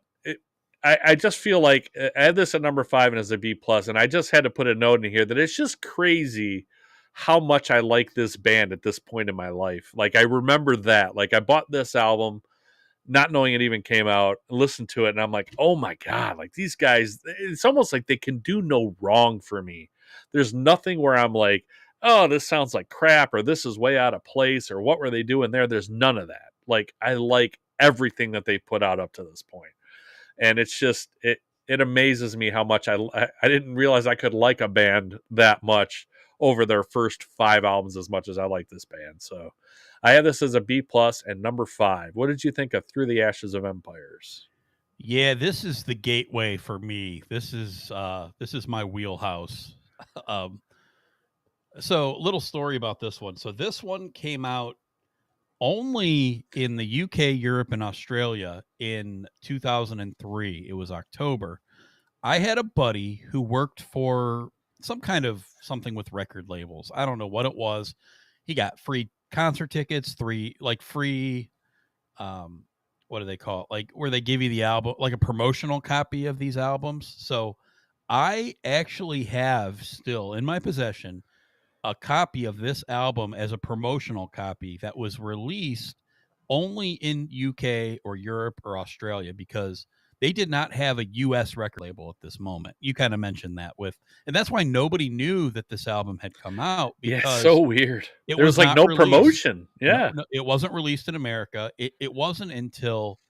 I just feel like I had this at number 5 and as a B+, and I just had to put a note in here that it's just crazy how much I like this band at this point in my life. Like, I remember that. Like, I bought this album not knowing it even came out, listened to it, and I'm like, oh my God, like these guys, it's almost like they can do no wrong for me. There's nothing where I'm like, oh, this sounds like crap, or this is way out of place, or what were they doing there? There's none of that. Like, I like everything that they put out up to this point. And it's just, it amazes me how much I didn't realize I could like a band that much over their first 5 albums as much as I like this band. So I have this as a B+ and number 5. What did you think of Through the Ashes of Empires? Yeah, this is the gateway for me. This is my wheelhouse. So little story about this one. So this one came out only in the UK, Europe, and Australia in 2003. It was October. I had a buddy who worked for some kind of something with record labels. I don't know what it was. He got free concert tickets, free what do they call it? Like where they give you the album, like a promotional copy of these albums. So I actually have still in my possession a copy of this album as a promotional copy that was released only in UK or Europe or Australia because they did not have a US record label at this moment. You kind of mentioned that and that's why nobody knew that this album had come out because it's so weird. It there was like not no released. promotion. Yeah. No, it wasn't released in America. It wasn't until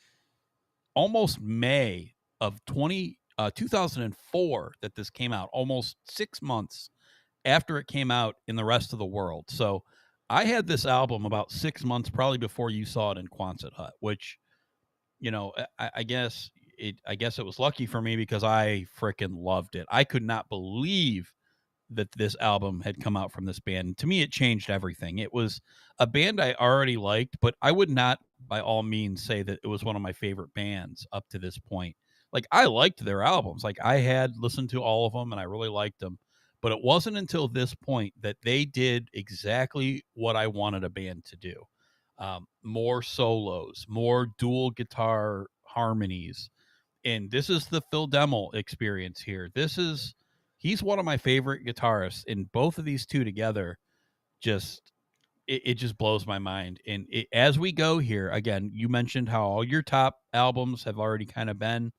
almost May of 2004 that this came out, almost 6 months after it came out in the rest of the world. So I had this album about 6 months probably before you saw it in Quonset Hut, which, I guess it was lucky for me because I freaking loved it. I could not believe that this album had come out from this band. To me, it changed everything. It was a band I already liked, but I would not by all means say that it was one of my favorite bands up to this point. Like I liked their albums. Like I had listened to all of them and I really liked them. But it wasn't until this point that they did exactly what I wanted a band to do. More solos, more dual guitar harmonies. And this is the Phil Demmel experience here. He's one of my favorite guitarists, and both of these two together it just blows my mind. And as we go here, again, you mentioned how all your top albums have already kind of been.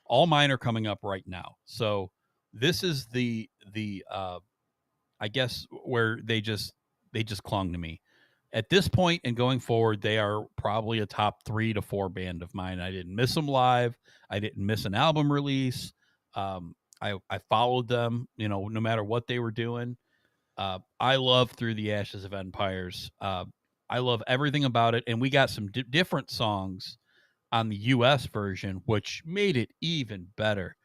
All mine are coming up right now. So this is the I guess where they just clung to me. At this point and going forward, they are probably a top 3 to 4 band of mine. I didn't miss them live. I didn't miss an album release. I followed them, no matter what they were doing. I love Through the Ashes of Empires. I love everything about it. And we got some different songs on the US version, which made it even better.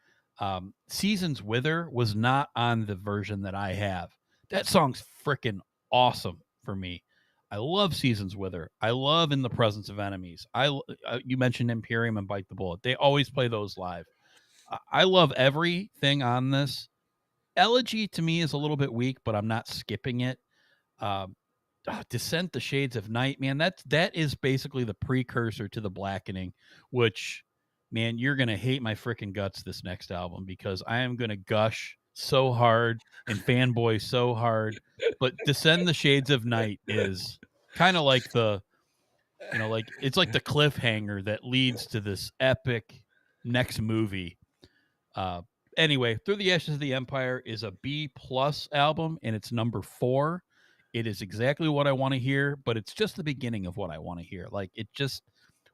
Seasons Wither was not on the version that I have. That song's freaking awesome for me. I love Seasons Wither. I love In the Presence of Enemies. You mentioned Imperium and Bite the Bullet. They always play those live. I love everything on this. Elegy to me is a little bit weak, but I'm not skipping it. Descent the Shades of Night, man, that is basically the precursor to The Blackening, which, man, you're going to hate my freaking guts this next album because I am going to gush so hard and fanboy so hard. But Descend the Shades of Night is kind of like it's like the cliffhanger that leads to this epic next movie. Anyway, Through the Ashes of the Empire is a B+ album, and it's number 4. It is exactly what I want to hear, but it's just the beginning of what I want to hear. Like it just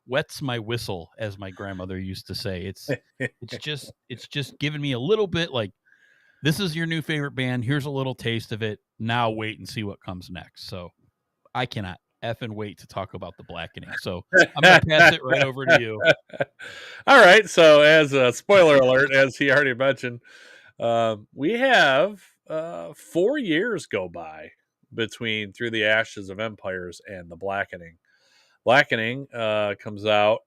wets my whistle, as my grandmother used to say. It's just giving me a little bit like, this is your new favorite band. Here's a little taste of it. Now wait and see what comes next. So I cannot effing wait to talk about The Blackening. So I'm going to pass it right over to you. All right. So as a spoiler alert, as he already mentioned, we have 4 years go by between Through the Ashes of Empires and The Blackening. Blackening comes out,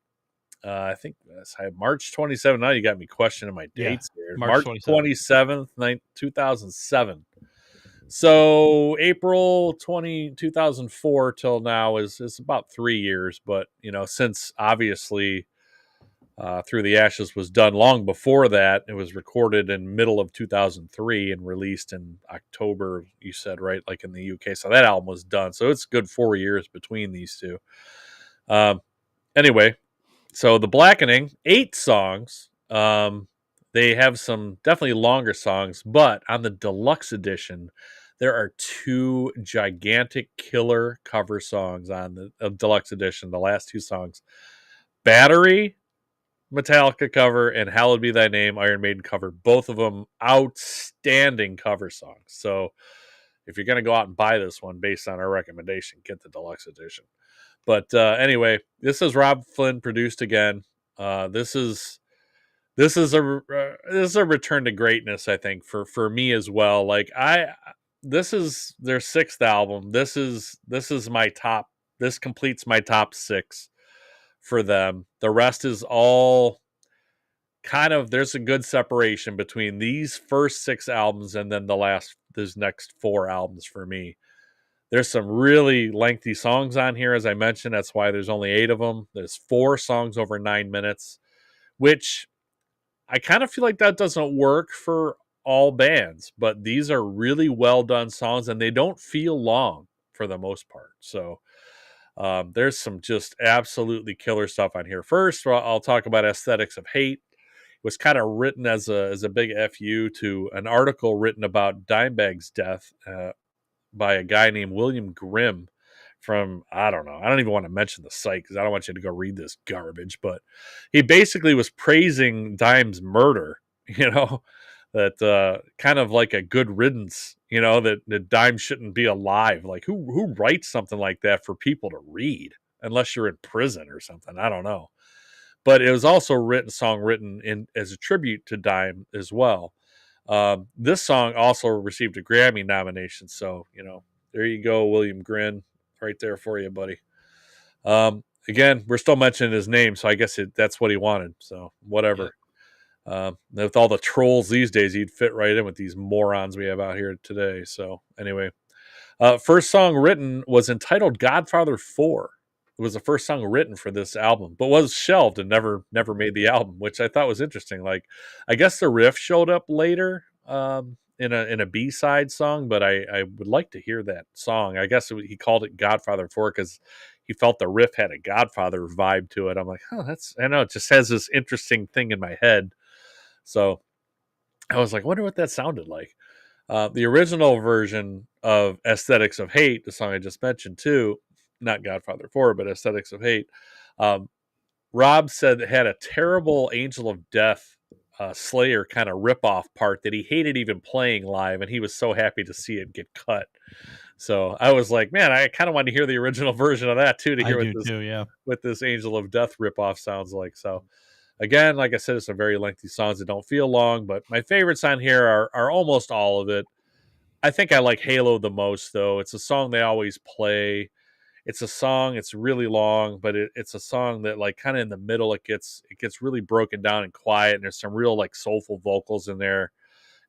I think March 27th. Now you got me questioning my dates here. March 27th, 2007. So April 2004 till now is about 3 years. But, since obviously Through the Ashes was done long before that, it was recorded in middle of 2003 and released in October, you said, right? Like in the UK. So that album was done. So it's good 4 years between these two. Anyway, so The Blackening, 8 songs. They have some definitely longer songs, but on the deluxe edition, there are 2 gigantic killer cover songs on the deluxe edition. The last 2 songs, Battery, Metallica cover, and Hallowed Be Thy Name, Iron Maiden cover. Both of them outstanding cover songs. So if you're going to go out and buy this one based on our recommendation, get the deluxe edition. But anyway, this is Rob Flynn produced again. This is a return to greatness, I think, for me as well. Like this is their 6th album. This is my top. This completes my top 6 for them. The rest is all there's a good separation between these first 6 albums and then these next 4 albums for me. There's some really lengthy songs on here, as I mentioned. That's why there's only 8 of them. There's 4 songs over 9 minutes, which I kind of feel like that doesn't work for all bands, but these are really well done songs and they don't feel long for the most part. So there's some just absolutely killer stuff on here. First, I'll talk about Aesthetics of Hate. It was kind of written as a big FU to an article written about Dimebag's death by a guy named William Grimm from, I don't know. I don't even want to mention the site because I don't want you to go read this garbage. But he basically was praising Dime's murder, that kind of like a good riddance, that Dime shouldn't be alive. Like who writes something like that for people to read unless you're in prison or something? I don't know. But it was also written in as a tribute to Dime as well. This song also received a Grammy nomination. So, there you go, William Grin, right there for you, buddy. Again, we're still mentioning his name, so I guess that's what he wanted. So, whatever. Yeah. With all the trolls these days, he'd fit right in with these morons we have out here today. So, anyway. First song written was entitled Godfather 4. It was the first song written for this album, but was shelved and never made the album, which I thought was interesting. Like, I guess the riff showed up later in a B-side song, but I would like to hear that song. I guess he called it Godfather 4 because he felt the riff had a Godfather vibe to it. I'm like, I know, it just has this interesting thing in my head. So I was like, wonder what that sounded like. The original version of Aesthetics of Hate, the song I just mentioned too, not Godfather 4, but Aesthetics of Hate, Rob said it had a terrible Angel of Death Slayer kind of ripoff part that he hated even playing live, and he was so happy to see it get cut. So I was like, man, I kind of want to hear the original version of that too, to hear what this Angel of Death ripoff sounds like. So again, like I said, it's some very lengthy songs that don't feel long, but my favorites on here are almost all of it. I think I like Halo the most, though. It's a song they always play. It's a song, it's really long, but it's a song that, like, kind of in the middle, it gets really broken down and quiet, and there's some real, like, soulful vocals in there,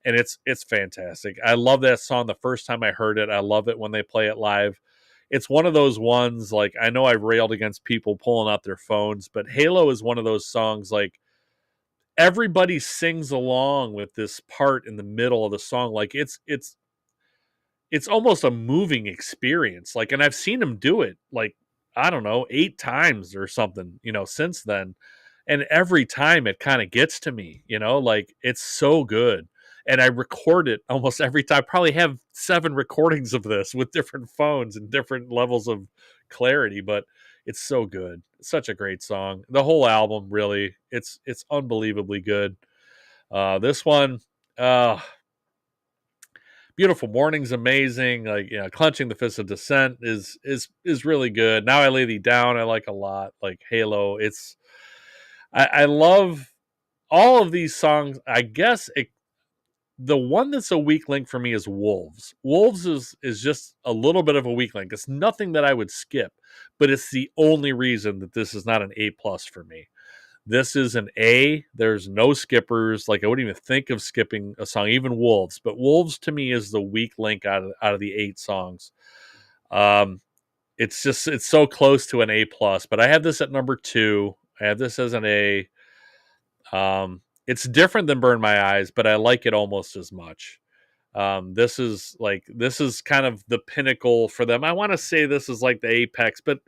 and it's fantastic. I love that song the first time I heard it. I love it when they play it live. It's one of those ones, like, I know I've railed against people pulling out their phones, but Halo is one of those songs, like, everybody sings along with this part in the middle of the song. Like, it's almost a moving experience. Like, and I've seen him do it, like, I don't know, 8 times or something, since then. And every time it kind of gets to me, like, it's so good. And I record it almost every time. I probably have 7 recordings of this with different phones and different levels of clarity, but it's so good. It's such a great song. The whole album, really, it's unbelievably good. This one, Beautiful Morning's amazing. Like, Clenching the Fist of Dissent is really good. Now I Lay Thee Down, I like a lot. Like Halo, I love all of these songs. I guess the one that's a weak link for me is Wolves. Wolves is just a little bit of a weak link. It's nothing that I would skip, but it's the only reason that this is not an A+ for me. This is an A. There's no skippers. Like, I wouldn't even think of skipping a song, even Wolves. But Wolves to me is the weak link out of the 8 songs. It's so close to an A+. But I have this at number 2. I have this as an A. It's different than Burn My Eyes, but I like it almost as much. This is kind of the pinnacle for them. I want to say this is like the apex, but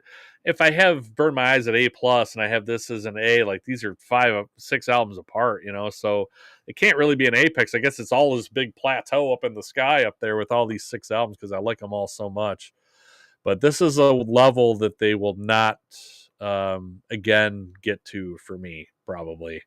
if I have Burn My Eyes at A+ and I have this as an A, like, these are 5-6 albums apart, so it can't really be an apex. I guess it's all this big plateau up in the sky up there with all these 6 albums because I like them all so much. But this is a level that they will not again get to for me, probably.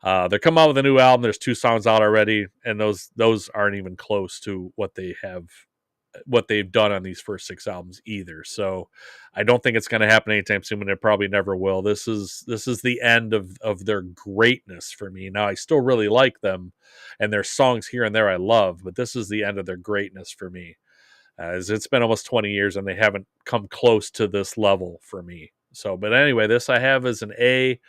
They're coming out with a new album. There's 2 songs out already, and those aren't even close to what they've done on these first 6 albums either. So I don't think it's going to happen anytime soon, and it probably never will. This is the end of their greatness for me. Now, I still really like them, and their songs here and there I love, but this is the end of their greatness for me, as it's been almost 20 years and they haven't come close to this level for me. So, but anyway, this I have as an A.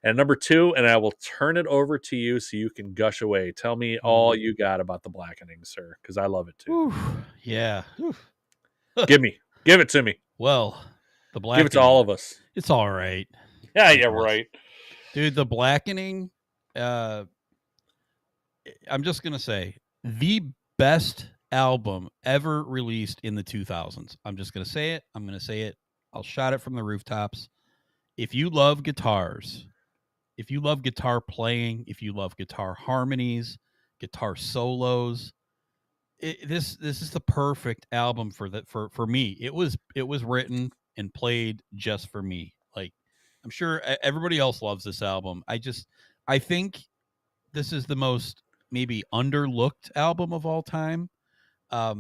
And number 2, and I will turn it over to you so you can gush away. Tell me all you got about The Blackening, sir, because I love it too. Yeah. Give it to me. Well, The Blackening. Give it to all of us. It's all right. Yeah, right. Dude, The Blackening, I'm just going to say, the best album ever released in the 2000s. I'm just going to say it. I'm going to say it. I'll shout it from the rooftops. If you love guitars, if you love guitar playing, if you love guitar harmonies, guitar solos, this is the perfect album for me. It was written and played just for me. Like, I'm sure everybody else loves this album. I think this is the most maybe underlooked album of all time. I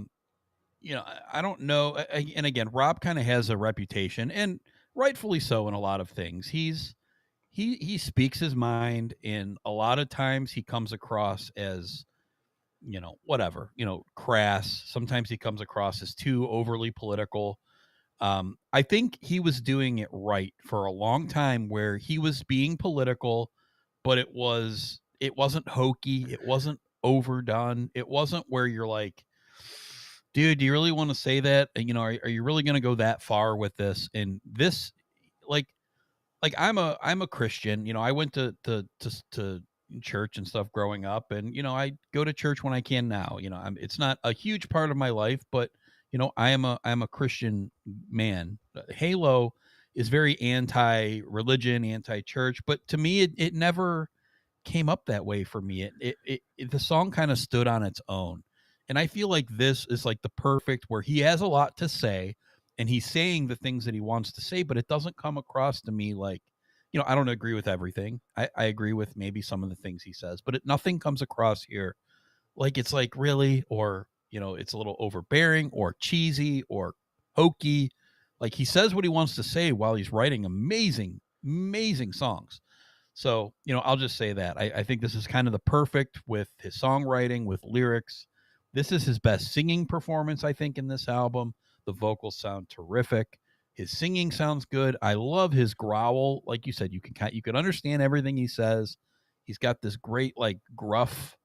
don't know. And again, Rob kind of has a reputation, and rightfully so, in a lot of things. He speaks his mind, and a lot of times he comes across as, whatever, crass. Sometimes he comes across as too overly political. I think he was doing it right for a long time, where he was being political, but it wasn't hokey. It wasn't overdone. It wasn't where you're like, dude, do you really want to say that? And, are you really going to go that far with this? And this, like I'm a Christian. I went to church and stuff growing up, and I go to church when I can now. It's not a huge part of my life, but I am a Christian man. Halo is very anti-religion, anti-church, but to me, it never came up that way for me. The song kind of stood on its own, and I feel like this is like the perfect, where he has a lot to say, and he's saying the things that he wants to say, but it doesn't come across to me like, I don't agree with everything. I agree with maybe some of the things he says, but nothing comes across here like it's like, really, or it's a little overbearing or cheesy or hokey. Like, he says what he wants to say while he's writing amazing songs. So, I'll just say that I think this is kind of the perfect with his songwriting, with lyrics. This is his best singing performance, I think, in this album. The vocals sound terrific. His singing sounds good. I love his growl. Like you said, you can understand everything he says. He's got this great, like, gruff,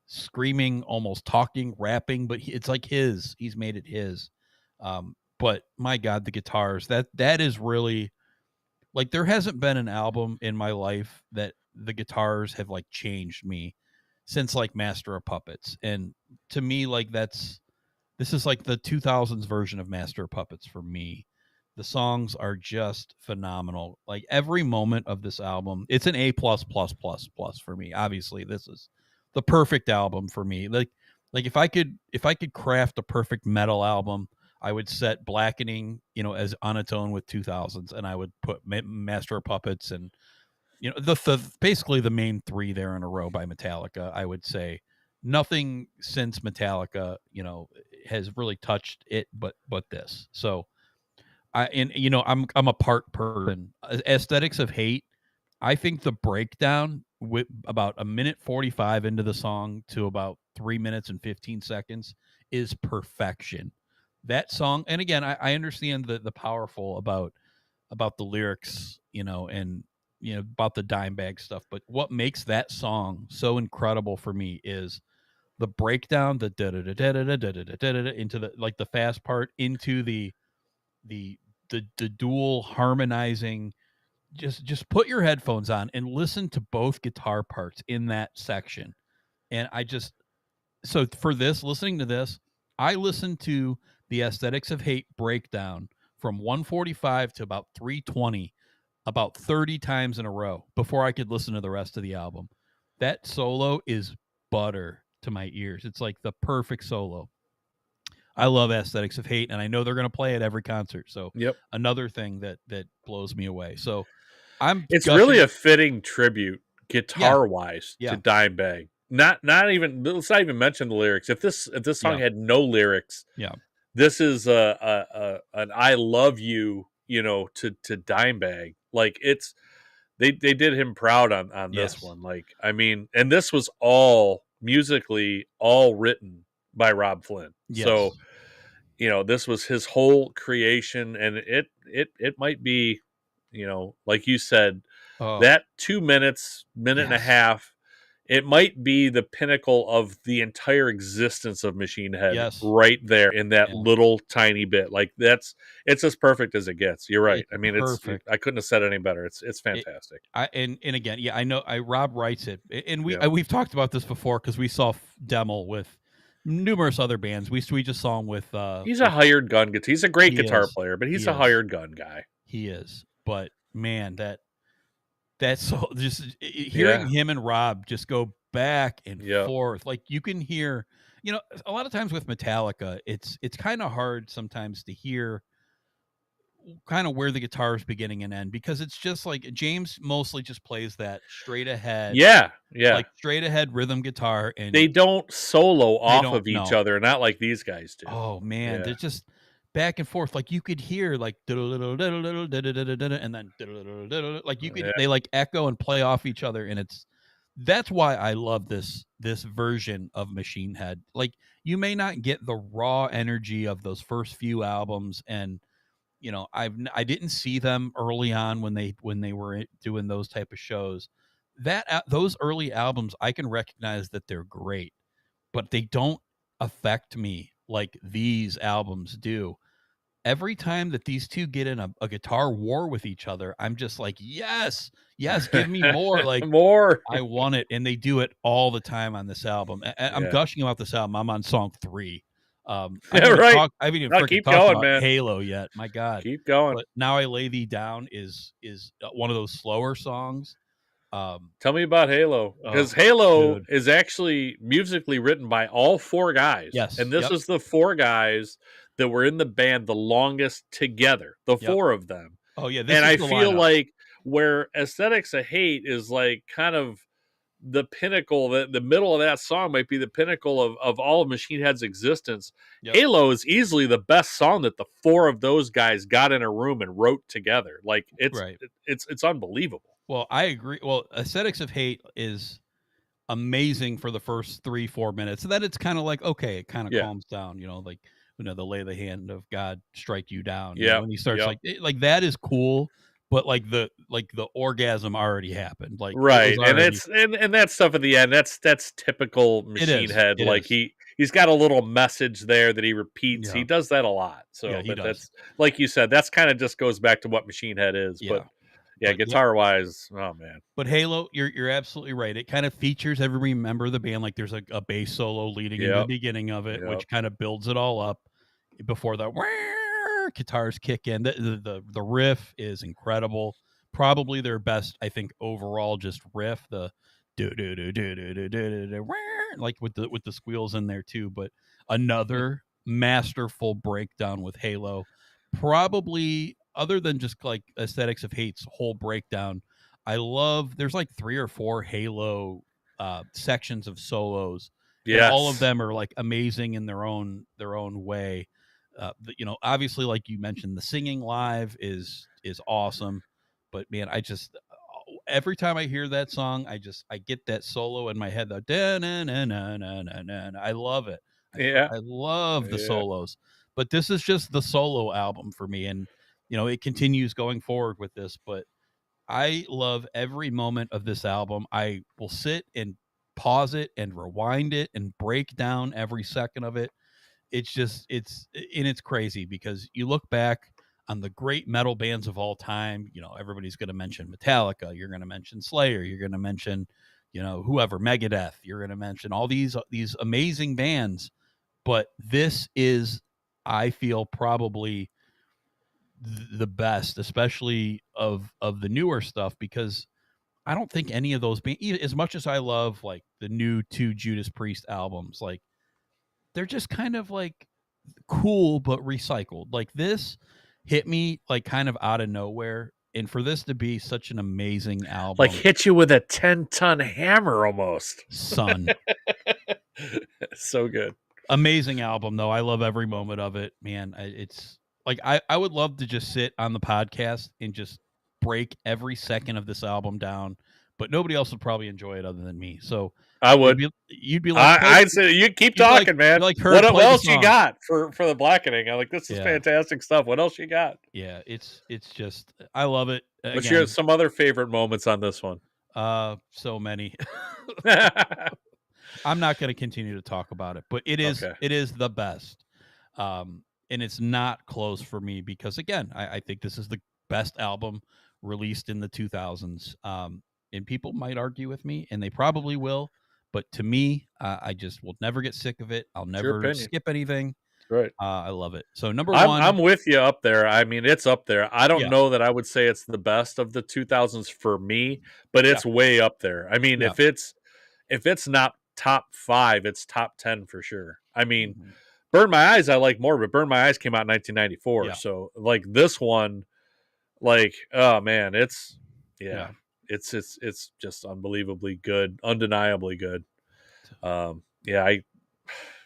screaming, almost talking, rapping, but it's like he's made it his. But my God, the guitars, that is really, like, there hasn't been an album in my life that the guitars have, like, changed me since, like, Master of Puppets. And to me, like, this is like the 2000s version of Master of Puppets for me. The songs are just phenomenal. Like, every moment of this album, it's an A+++ for me. Obviously, this is the perfect album for me. Like if I could craft a perfect metal album, I would set Blackening, as on its own with 2000s, and I would put Master of Puppets and, the basically the main 3 there in a row by Metallica. I would say nothing since Metallica, has really touched it, but this. So I'm a part person. Aesthetics of Hate, I think the breakdown with about a minute 45 into the song to about 3 minutes and 15 seconds is perfection. That song, and again, I understand the powerful about the lyrics, and about the dime bag stuff, but what makes that song so incredible for me is the breakdown, the da da da da da da da da da into the, like, the fast part, into the dual harmonizing. Just put your headphones on and listen to both guitar parts in that section. And so for this, listening to this, I listened to the Aesthetics of Hate breakdown from 145 to about 320 about 30 times in a row before I could listen to the rest of the album. That solo is butter to my ears. It's like the perfect solo. I love Aesthetics of Hate, and I know they're going to play at every concert. So another thing that blows me away. So it's really a fitting tribute, guitar wise, to Dimebag. Not even, let's not even mention the lyrics. If this song had no lyrics, this is an I love you, to Dimebag. Like, it's they did him proud on this one. Like, I mean, and this was all musically all written by Rob Flynn. Yes. So, this was his whole creation, and it might be, like you said, that 2 minutes, minute and a half, it might be the pinnacle of the entire existence of Machine Head right there in that little tiny bit. Like it's as perfect as it gets. You're right. I mean, perfect. I couldn't have said it any better. It's fantastic. And again, I know Rob writes it, and we've talked about this before because we saw Demo with numerous other bands. We just saw him with. He's a hired gun guitar. He's a great guitar player, but he's a hired gun guy. He is, but man, that's so just hearing him and Rob just go back and forth. Like you can hear, a lot of times with Metallica, it's kind of hard sometimes to hear kind of where the guitars beginning and end, because it's just like James mostly just plays that straight ahead. Like straight ahead rhythm guitar, and they don't solo off of each other, not like these guys do. Oh man, they're just back and forth. Like you could hear like and then like you could they like echo and play off each other, and that's why I love this version of Machine Head. Like you may not get the raw energy of those first few albums, and I didn't see them early on when they were doing those type of shows. Those early albums, I can recognize that they're great, but they don't affect me like these albums do. Every time that these two get in a guitar war with each other, I'm just like, yes, give me more. Like more. I want it. And they do it all the time on this album. I'm gushing about this album. I'm on song 3. I haven't even freaking talked about man. Halo yet. My God. Keep going. But Now I Lay Thee Down is one of those slower songs. Tell me about Halo, because Halo is actually musically written by all 4 guys. Yes. And this is the 4 guys that were in the band the longest together, the 4 of them. Oh yeah. And I feel like where Aesthetics of Hate is like kind of the pinnacle, the middle of that song might be the pinnacle of all of Machine Head's existence. Halo is easily the best song that the 4 of those guys got in a room and wrote together. Like it's unbelievable. Well, I agree. Well, Aesthetics of Hate is amazing for the first 3-4 minutes. And then it's kind of like, okay, it kind of calms down, like, the Lay the Hand of God strike you down. When he starts like that is cool, but like the orgasm already happened. Like right. And it's and that stuff at the end, that's typical Machine Head. Like he's got a little message there that he repeats. He does that a lot. So but that's like you said, that's kind of just goes back to what Machine Head is. But guitar wise, oh man. But Halo, you're absolutely right. It kind of features every member of the band. Like there's a bass solo leading in the beginning of it, which kind of builds it all up before the guitars kick in. The riff is incredible. Probably their best, I think, overall just riff. The like with the squeals in there too. But another masterful breakdown with Halo. Probably other than just like Aesthetics of Hate's whole breakdown, I love there's like 3 or 4 Halo sections of solos. Yeah, all of them are like amazing in their own way. Obviously, like you mentioned, the singing live is awesome. But man, I just every time I hear that song, I get that solo in my head. I love it. I love the solos. But this is just the solo album for me, and it continues going forward with this. But I love every moment of this album. I will sit and pause it and rewind it and break down every second of it. It's crazy because you look back on the great metal bands of all time. Everybody's going to mention Metallica. You're going to mention Slayer. You're going to mention, whoever, Megadeth. You're going to mention all these amazing bands. But this is, I feel, probably the best, especially of the newer stuff, because I don't think any of those as much as I love like the new 2 Judas Priest albums, like they're just kind of like cool but recycled. Like this hit me like kind of out of nowhere, and for this to be such an amazing album, like hit you with a 10-ton hammer almost, son. So good. Amazing album though. I love every moment of it, man. It's like I would love to just sit on the podcast and just break every second of this album down, but nobody else would probably enjoy it other than me. So I would. You'd be like, I'd say you keep talking, man. Like what else you got for the blackening? I'm like, this is fantastic stuff. What else you got? Yeah, it's just I love it. What's your again, some other favorite moments on this one? so many. I'm not going to continue to talk about it, but Okay. it is the best. And it's not close for me because again, I think this is the best album released in the 2000s. And people might argue with me, and they probably will. But to me, I just will never get sick of it. I'll It's your never opinion. skip anything. Right. I love it. So number I'm one, with you up there. I mean, it's up there. I don't yeah, know that I would say it's the best of the 2000s for me, but yeah, it's way up there. I mean, yeah. if it's not top 5, it's top 10 for sure. I mean, Mhm. Burn My Eyes I like more, but Burn My Eyes came out in 1994. Yeah, So like this one, like, oh man, it's yeah. yeah. It's just unbelievably good, undeniably good. Yeah,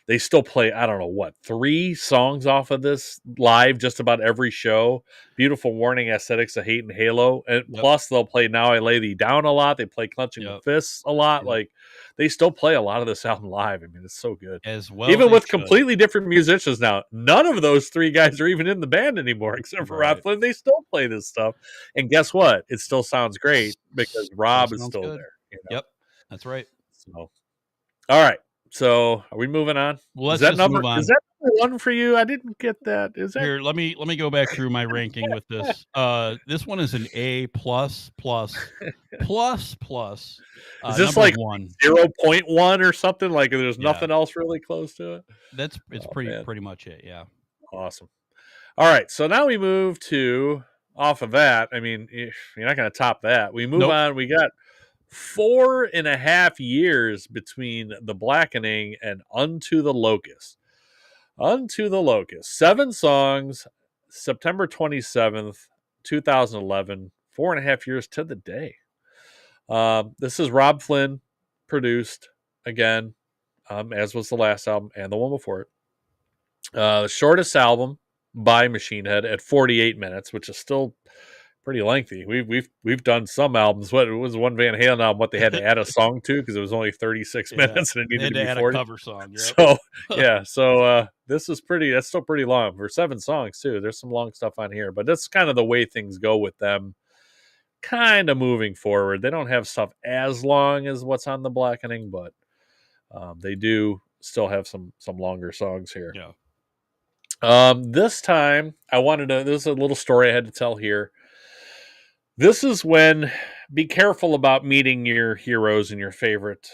they still play, I don't know what, 3 songs off of this live just about every show. Beautiful Warning, Aesthetics of Hate, and Halo. And Yep, plus they'll play Now I Lay Thee Down a lot. They play Clenching the yep, Fists a lot. yep. Like they still play a lot of this album live. I mean, it's so good. As well Even they with should. completely different musicians now. None of those 3 guys are even in the band anymore except for Rob Right. Flynn. They still play this stuff. And guess what? It still sounds great because Still Rob is sounds still good. there, Yep, that's right. So all right. So are we moving on? Well, let's just move Is on. that number 1 for you? I didn't get that. Is that Here, let me go back through my ranking with this. This one is an A plus plus plus plus. is this Number like one. 0.1 or something? Like there's Yeah, nothing else really close to it? it's Oh man. pretty much it. Yeah. Awesome. All right. So now we move to off of that. I mean, you're not going to top that. We move Nope. on. We got 4.5 years between The Blackening and Unto the Locust. Unto the Locust. 7 songs, September 27th, 2011. 4.5 years to the day. This is Rob Flynn produced again, as was the last album and the one before it. The shortest album by Machine Head at 48 minutes, which is still pretty lengthy. We've done some albums. What it was one Van Halen album, what they had to add a song to because it was only 36 Yeah. minutes and it They needed had to to be add a 40. cover song. Yep. So yeah, so this is that's still pretty long for 7 songs too. There's some long stuff on here, but that's kind of the way things go with them. Kind of moving forward, they don't have stuff as long as what's on The Blackening, but they do still have some longer songs here. Yeah. This time I wanted to. This is a little story I had to tell here. This is when be careful about meeting your heroes and your favorite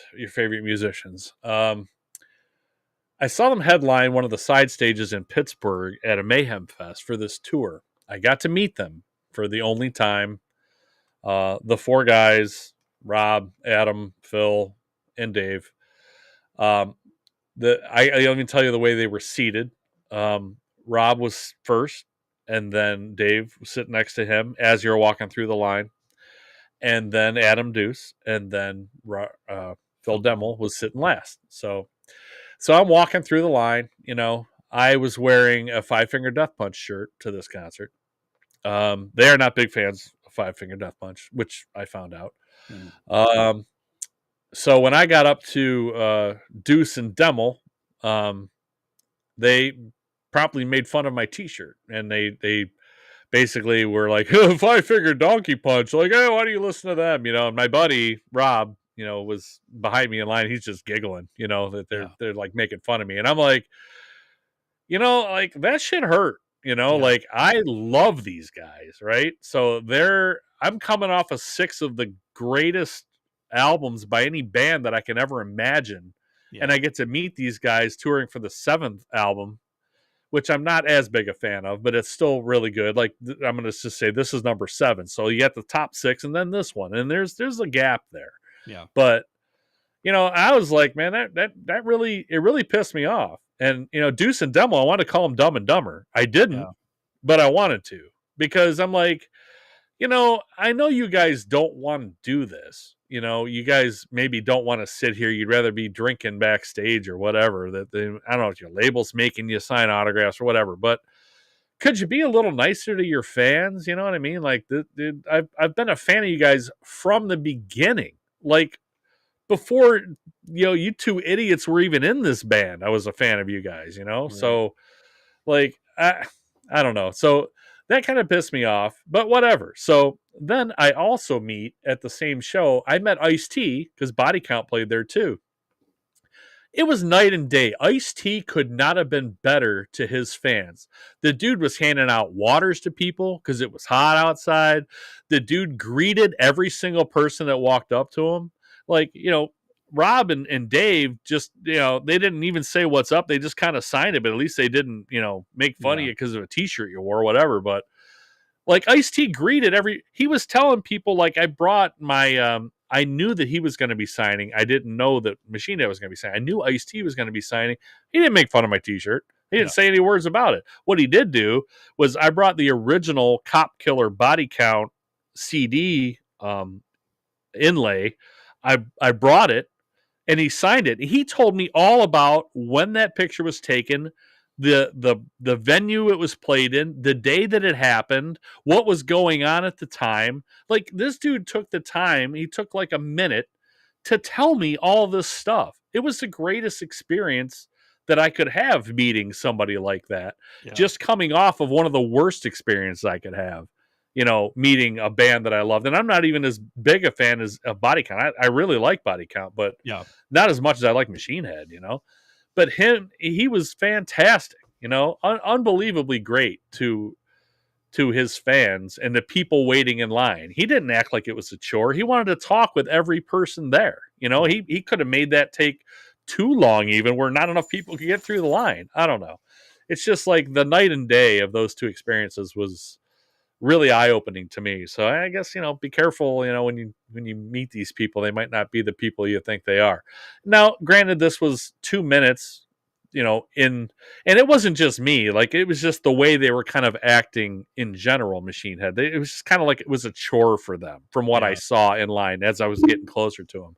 musicians. I saw them headline one of the side stages in Pittsburgh at a Mayhem Fest for this tour. I got to meet them for the only time. The 4 guys, Rob, Adam, Phil, and Dave. I let me tell you the way they were seated. Rob was first, and then Dave was sitting next to him as you're walking through the line, and then Adam Deuce, and then Phil Demmel was sitting last. So I'm walking through the line. You know, I was wearing a Five Finger Death Punch shirt to this concert. They are not big fans of Five Finger Death Punch, which I found out. So when I got up to Deuce and Demmel, they promptly made fun of my T-shirt, and they basically were like, Five Finger Donkey Punch, like, hey, why do you listen to them? You know, and my buddy Rob, you know, was behind me in line. He's just giggling, you know, that they're like making fun of me, and I'm like, you know, like that shit hurt. You know, like I love these guys, right? So I'm coming off of 6 of the greatest albums by any band that I can ever imagine. Yeah. And I get to meet these guys touring for the 7th album, which I'm not as big a fan of, but it's still really good. Like I'm going to just say this is number 7. So you got the top 6 and then this one, and there's a gap there. Yeah. But you know, I was like, man, that really pissed me off. And you know, Deuce and Demmel, I wanted to call them Dumb and Dumber. I didn't, but I wanted to because I'm like, you know, I know you guys don't want to do this. You know, you guys maybe don't want to sit here. You'd rather be drinking backstage or whatever. I don't know if your label's making you sign autographs or whatever. But could you be a little nicer to your fans? You know what I mean? Like, I've been a fan of you guys from the beginning. Like before, you know, you 2 idiots were even in this band. I was a fan of you guys. You know, so like I don't know. So that kind of pissed me off, but whatever. So then I also meet at the same show. I met Ice-T because Body Count played there too. It was night and day. Ice-T could not have been better to his fans. The dude was handing out waters to people because it was hot outside. The dude greeted every single person that walked up to him. Like, Rob and Dave just, they didn't even say what's up. They just kind of signed it, but at least they didn't, make fun of you because of a t-shirt you wore or whatever. But like Ice-T greeted he was telling people, like, I brought my, I knew that he was going to be signing. I didn't know that Machine Head was going to be signing. I knew Ice-T was going to be signing. He didn't make fun of my t-shirt. He didn't say any words about it. What he did do was I brought the original Cop Killer Body Count CD inlay. I brought it, and he signed it. He told me all about when that picture was taken, the venue it was played in, the day that it happened, what was going on at the time. Like, this dude took the time. He took like a minute to tell me all this stuff. It was the greatest experience that I could have meeting somebody like that. Yeah. Just coming off of one of the worst experiences I could have, meeting a band that I loved. And I'm not even as big a fan as of Body Count. I really like Body Count, but not as much as I like Machine Head, But he was fantastic, unbelievably great to his fans and the people waiting in line. He didn't act like it was a chore. He wanted to talk with every person there. He could have made that take too long, even where not enough people could get through the line. I don't know. It's just like the night and day of those two experiences was really eye-opening to me. So I guess, be careful, when you meet these people. They might not be the people you think they are. Now, granted, this was 2 minutes, and it wasn't just me. Like, it was just the way they were kind of acting in general, Machine Head. It was just kind of like it was a chore for them from what I saw in line as I was getting closer to them.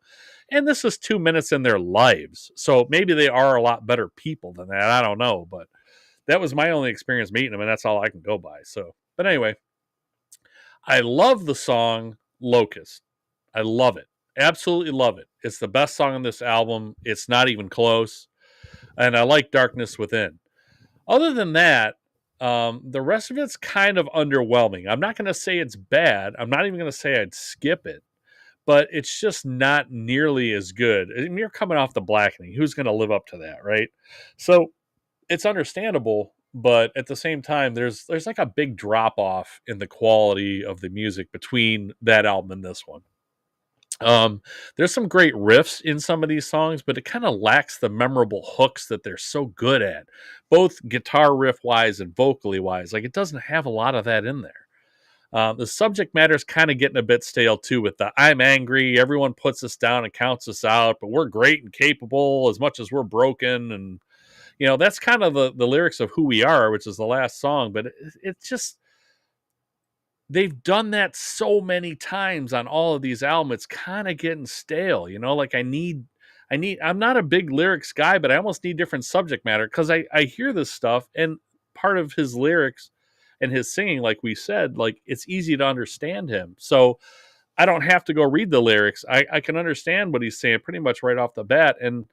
And this is 2 minutes in their lives. So maybe they are a lot better people than that. I don't know. But that was my only experience meeting them, and that's all I can go by. So, but anyway, I love the song Locust. I love it. Absolutely love it. It's the best song on this album. It's not even close. And I like Darkness Within. Other than that, the rest of it's kind of underwhelming. I'm not going to say it's bad. I'm not even going to say I'd skip it. But it's just not nearly as good. I mean, you're coming off the Blackening. Who's going to live up to that, right? So it's understandable, but at the same time, there's like a big drop off in the quality of the music between that album and this one. There's some great riffs in some of these songs, but it kind of lacks the memorable hooks that they're so good at, both guitar riff wise and vocally wise. Like, it doesn't have a lot of that in there. The subject matter is kind of getting a bit stale too, with the I'm angry, everyone puts us down and counts us out, but we're great and capable as much as we're broken. And, that's kind of the lyrics of Who We Are, which is the last song. But it's just, they've done that so many times on all of these albums. It's kind of getting stale, like I'm not a big lyrics guy, but I almost need different subject matter because I hear this stuff, and part of his lyrics and his singing, like we said, like, it's easy to understand him. So I don't have to go read the lyrics. I can understand what he's saying pretty much right off the bat. And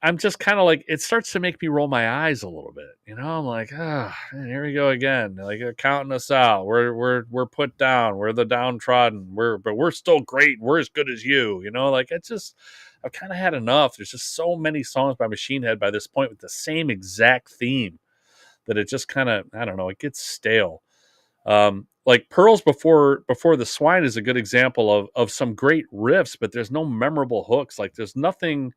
I'm just kind of like, it starts to make me roll my eyes a little bit. I'm like, here we go again. Like, they're counting us out. We're put down. We're the downtrodden. But we're still great. We're as good as you. Like, it's just, I've kind of had enough. There's just so many songs by Machine Head by this point with the same exact theme that it just kind of, I don't know, it gets stale. Like Pearls Before the Swine is a good example of some great riffs, but there's no memorable hooks. Like, there's nothing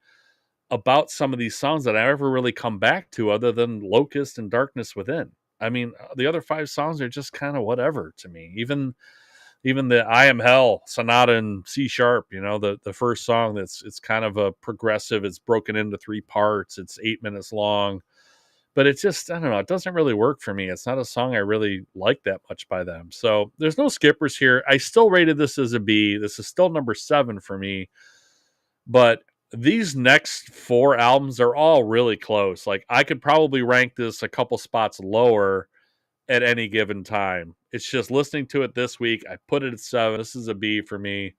about some of these songs that I ever really come back to other than Locust and Darkness Within. I mean, the other 5 songs are just kind of whatever to me. Even the I Am Hell Sonata in C sharp, the first song, it's kind of a progressive. It's broken into 3 parts. It's 8 minutes long. But it's just, I don't know, it doesn't really work for me. It's not a song I really like that much by them. So there's no skippers here. I still rated this as a B. This is still number 7 for me. But these next 4 albums are all really close. Like, I could probably rank this a couple spots lower at any given time. It's just listening to it this week, I put it at 7. This is a B for me.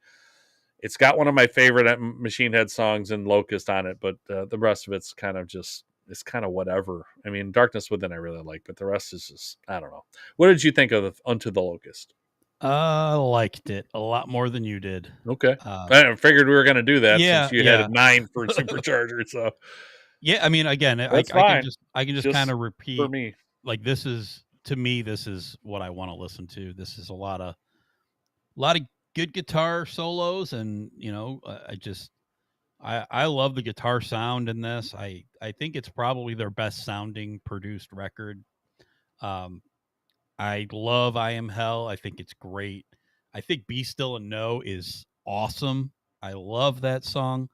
It's got one of my favorite Machine Head songs and Locust on it, but the rest of it's kind of just is kind of whatever. I mean, Darkness Within I really like, but the rest is just, I don't know. What did you think of Unto the Locust? Liked it a lot more than you did. Okay. I figured we were going to do that since you had a Yeah. 9 for Supercharger. So yeah, I mean, again, I that's can fine. just kind of repeat for me. like this is what I want to listen to. This is a lot of good guitar solos, and I love the guitar sound in this. I think it's probably their best sounding produced record. Um, I love I Am Hell. I think it's great. I think Be Still and Know is awesome. I love that song.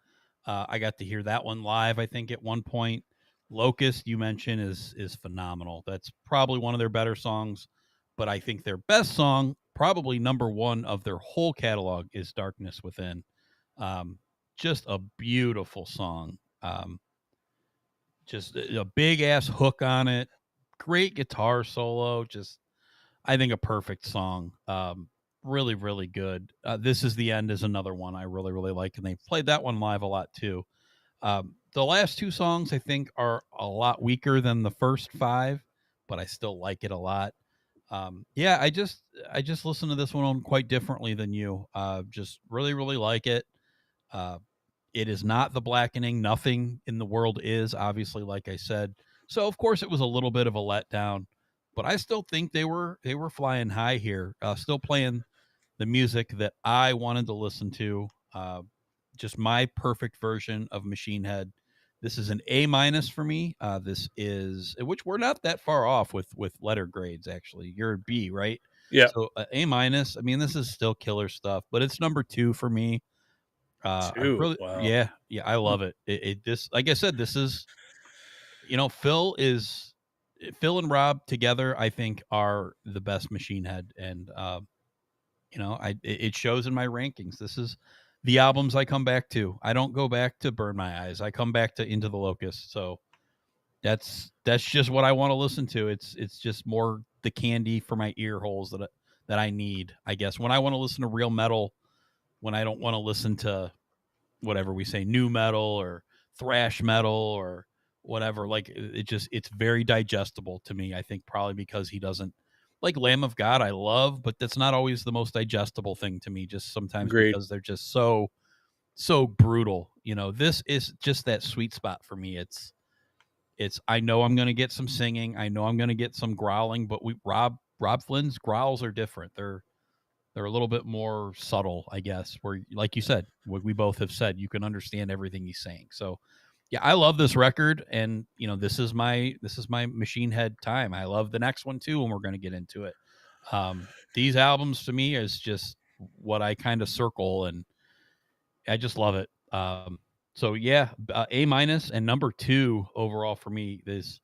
I got to hear that one live, I think, at one point. Locust, you mentioned, is phenomenal. That's probably one of their better songs, but I think their best song, probably number one of their whole catalog, is Darkness Within. Just a beautiful song. Just a big ass hook on it. Great guitar solo. Just I think a perfect song. Really, really good. This Is the End is another one I really, really like, and they played that one live a lot too. The last two songs I think are a lot weaker than the first five, but I still like it a lot. Yeah, I just listen to this one quite differently than you. Just really, really like it. Uh, it is not the blackening. Nothing in the world is, obviously, like I said. So of course it was a little bit of a letdown, but I still think they were flying high here. Still playing the music that I wanted to listen to. Just my perfect version of Machine Head. This is an A minus for me. This is, which we're not that far off with letter grades. Actually, you're a B, right? Yeah. So A minus. I mean, this is still killer stuff, but it's number 2 for me. I really, Wow. yeah, I love it. This, like I said, this is, Phil and Rob together, I think, are the best Machine Head, and it shows in my rankings. This is the albums I come back to. I don't go back to Burn My Eyes. I come back to Into the Locust. So that's just what I want to listen to. It's just more the candy for my ear holes that I need, I guess. When I want to listen to real metal, when I don't want to listen to whatever we say, new metal or thrash metal or whatever, like it's very digestible to me. I think probably because he doesn't like Lamb of God. I love, but that's not always the most digestible thing to me. Just sometimes Agreed. because they're just so brutal. This is just that sweet spot for me. It's I know I'm going to get some singing. I know I'm going to get some growling, but Rob Flynn's growls are different. They're a little bit more subtle, I guess, where, like you said, what we both have said, you can understand everything he's saying. So yeah, I love this record, and this is my Machine Head time. I love the next one too, and we're going to get into it. These albums to me is just what I kind of circle, and I just love it. So yeah, A minus, and number 2 overall for me is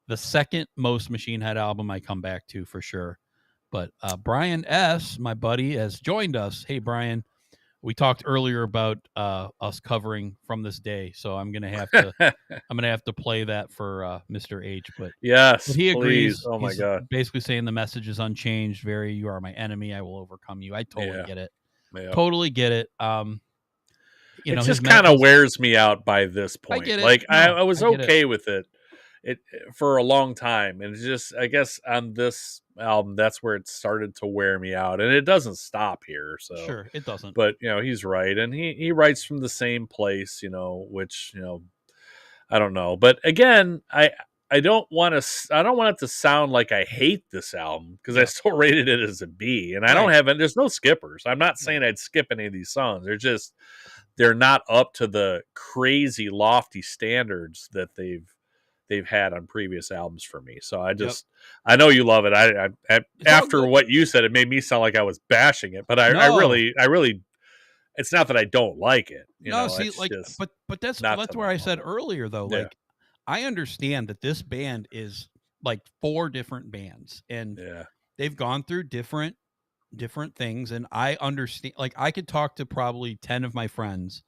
the second most Machine Head album I come back to for sure. But Brian S., my buddy, has joined us. Hey, Brian, we talked earlier about us covering From This Day, so I'm gonna have to play that for Mr. H. But yes, he agrees. Please. Oh my He's God! basically saying the message is unchanged. Very, you are my enemy. I will overcome you. I totally get it. Yeah. Totally get it. It just kind of wears me out by this point. I get it. Like No, I was okay it. with it for a long time, and it's just, I guess on this album that's where it started to wear me out, and it doesn't stop here. So Sure, it doesn't. But he's right, and he writes from the same place, which I don't know. But again, I don't want it to sound like I hate this album, because I still rated it as a B, and I don't have it. There's no skippers. I'm not saying I'd skip any of these songs. They're not up to the crazy lofty standards that they've had on previous albums for me. So I know you love it. I after what you said, it made me sound like I was bashing it, but I really, it's not that I don't like it. See, like, but that's where I said earlier, though, like, I understand that this band is like 4 different bands, and they've gone through different things, and I understand. Like, I could talk to probably 10 of my friends,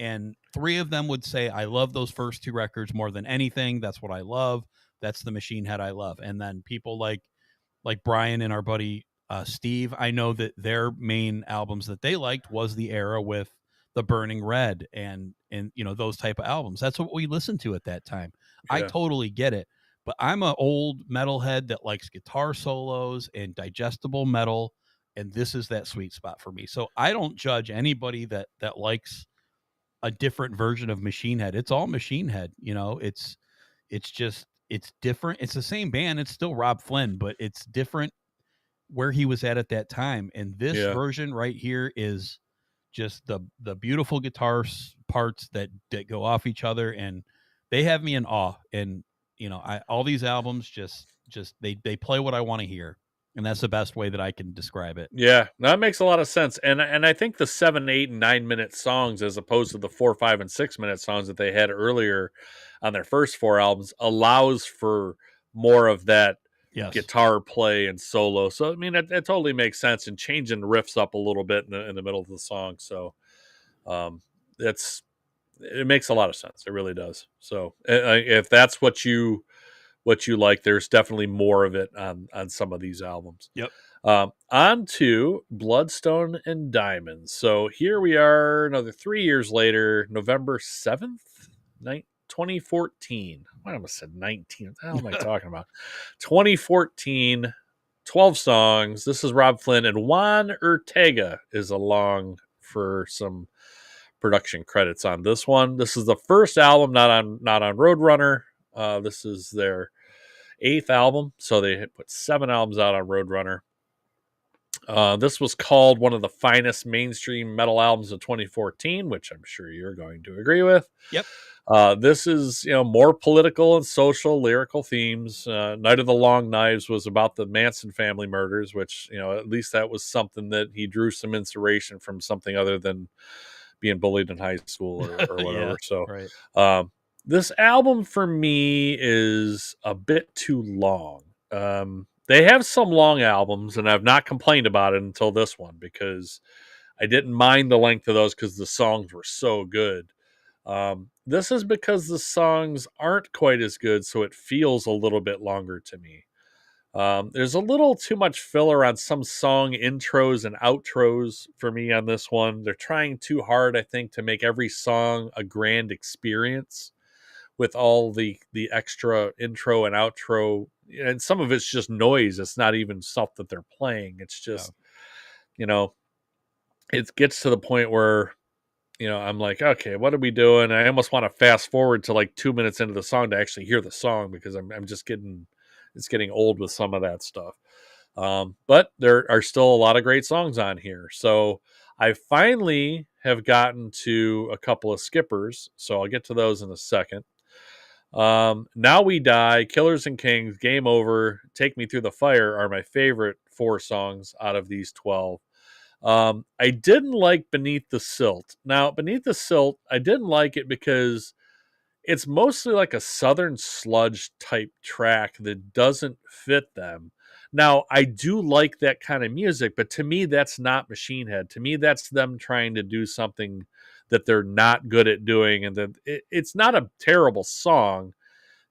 and 3 of them would say, I love those first 2 records more than anything. That's what I love. That's the Machine Head I love. And then people like Brian and our buddy Steve, I know that their main albums that they liked was the era with the Burning Red and those type of albums. That's what we listened to at that time. I totally get it. But I'm an old metalhead that likes guitar solos and digestible metal, and this is that sweet spot for me. So I don't judge anybody that likes a different version of Machine Head. It's all Machine Head, you know. It's just it's different. It's the same band. It's still Rob Flynn, but it's different where he was at that time. And this version right here is just the beautiful guitar parts that go off each other, and they have me in awe. And you know, all these albums just they play what I want to hear, and that's the best way that I can describe it. Yeah, that makes a lot of sense. And I think the 7, 8, and 9 minute songs, as opposed to the 4, 5, and 6 minute songs that they had earlier on their first 4 albums, allows for more of that guitar play and solo. So I mean, it totally makes sense, and changing the riffs up a little bit in the middle of the song. So it makes a lot of sense. It really does. So if that's what you like, there's definitely more of it on some of these albums. Yep. On to Bloodstone and Diamonds. So here we are, another 3 years later, November 7th, 2014. I almost said 19. What the hell am I talking about? 2014, 12 songs. This is Rob Flynn, and Juan Ortega is along for some production credits on this one. This is the first album not on Roadrunner. This is their 8th album, so they put 7 albums out on Roadrunner. This was called one of the finest mainstream metal albums of 2014, which I'm sure you're going to agree with. Yep. This is, more political and social lyrical themes. Night of the Long Knives was about the Manson family murders, which, at least that was something that he drew some inspiration from, something other than being bullied in high school or whatever. So, right. This album for me is a bit too long. They have some long albums, and I've not complained about it until this one, because I didn't mind the length of those because the songs were so good. This is because the songs aren't quite as good, so it feels a little bit longer to me. There's a little too much filler on some song intros and outros for me on this one. They're trying too hard, I think, to make every song a grand experience with all the extra intro and outro, and some of it's just noise. It's not even stuff that they're playing. It's just, it gets to the point where, I'm like, okay, what are we doing? I almost want to fast forward to like 2 minutes into the song to actually hear the song, because I'm just it's getting old with some of that stuff. But there are still a lot of great songs on here. So I finally have gotten to a couple of skippers, so I'll get to those in a second. Now We Die, Killers and Kings, Game Over, Take Me Through the Fire are my favorite 4 songs out of these 12. I didn't like Beneath the Silt. Now, Beneath the Silt, I didn't like it because it's mostly like a Southern sludge type track that doesn't fit them. Now, I do like that kind of music, but to me, that's not Machine Head. To me, that's them trying to do something that they're not good at doing, and that it's not a terrible song.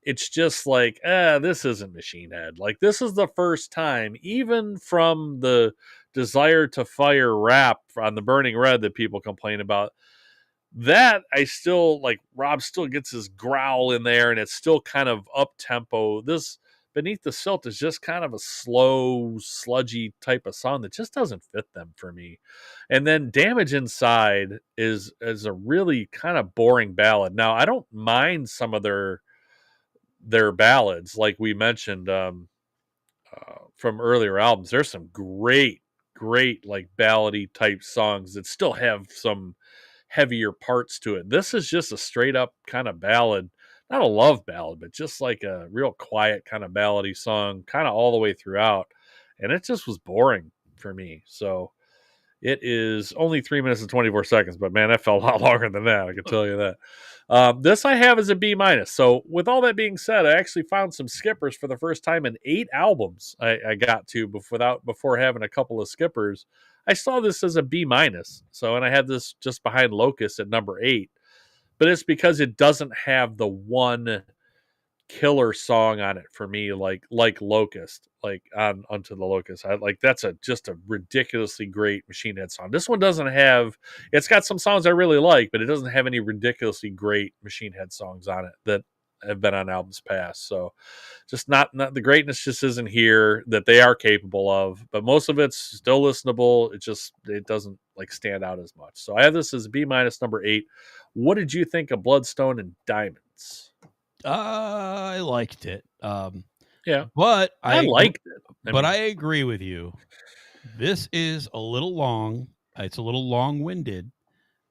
It's just like, this isn't Machine Head. Like, this is the first time, even from the Desire to Fire rap on the Burning Red that people complain about, that I still like. Rob still gets his growl in there, and it's still kind of up tempo. This Beneath the Silt is just kind of a slow, sludgy type of song that just doesn't fit them for me. And then Damage Inside is a really kind of boring ballad. Now, I don't mind some of their ballads, like we mentioned from earlier albums. There's some great like ballady type songs that still have some heavier parts to it. This is just a straight up kind of ballad, not a love ballad, but just like a real quiet kind of ballady song, kind of all the way throughout. And it just was boring for me. So it is only 3 minutes and 24 seconds, but man, that felt a lot longer than that. I can tell you that. This I have as a B-. So with all that being said, I actually found some skippers for the first time in 8 albums I got to before having a couple of skippers. I saw this as a B-. So, and I had this just behind Locust at number 8, but it's because it doesn't have the one killer song on it for me, like Locust, like on Unto the Locust. I like, that's just a ridiculously great Machine Head song. This one doesn't have, it's got some songs I really like, but it doesn't have any ridiculously great Machine Head songs on it that have been on albums past. So just not the greatness just isn't here that they are capable of, but most of it's still listenable. It doesn't like stand out as much. So I have this as B minus number 8. What did you think of Bloodstone and Diamonds? I liked it. Yeah, But I liked it. I agree with you. This is a little long. It's a little long-winded.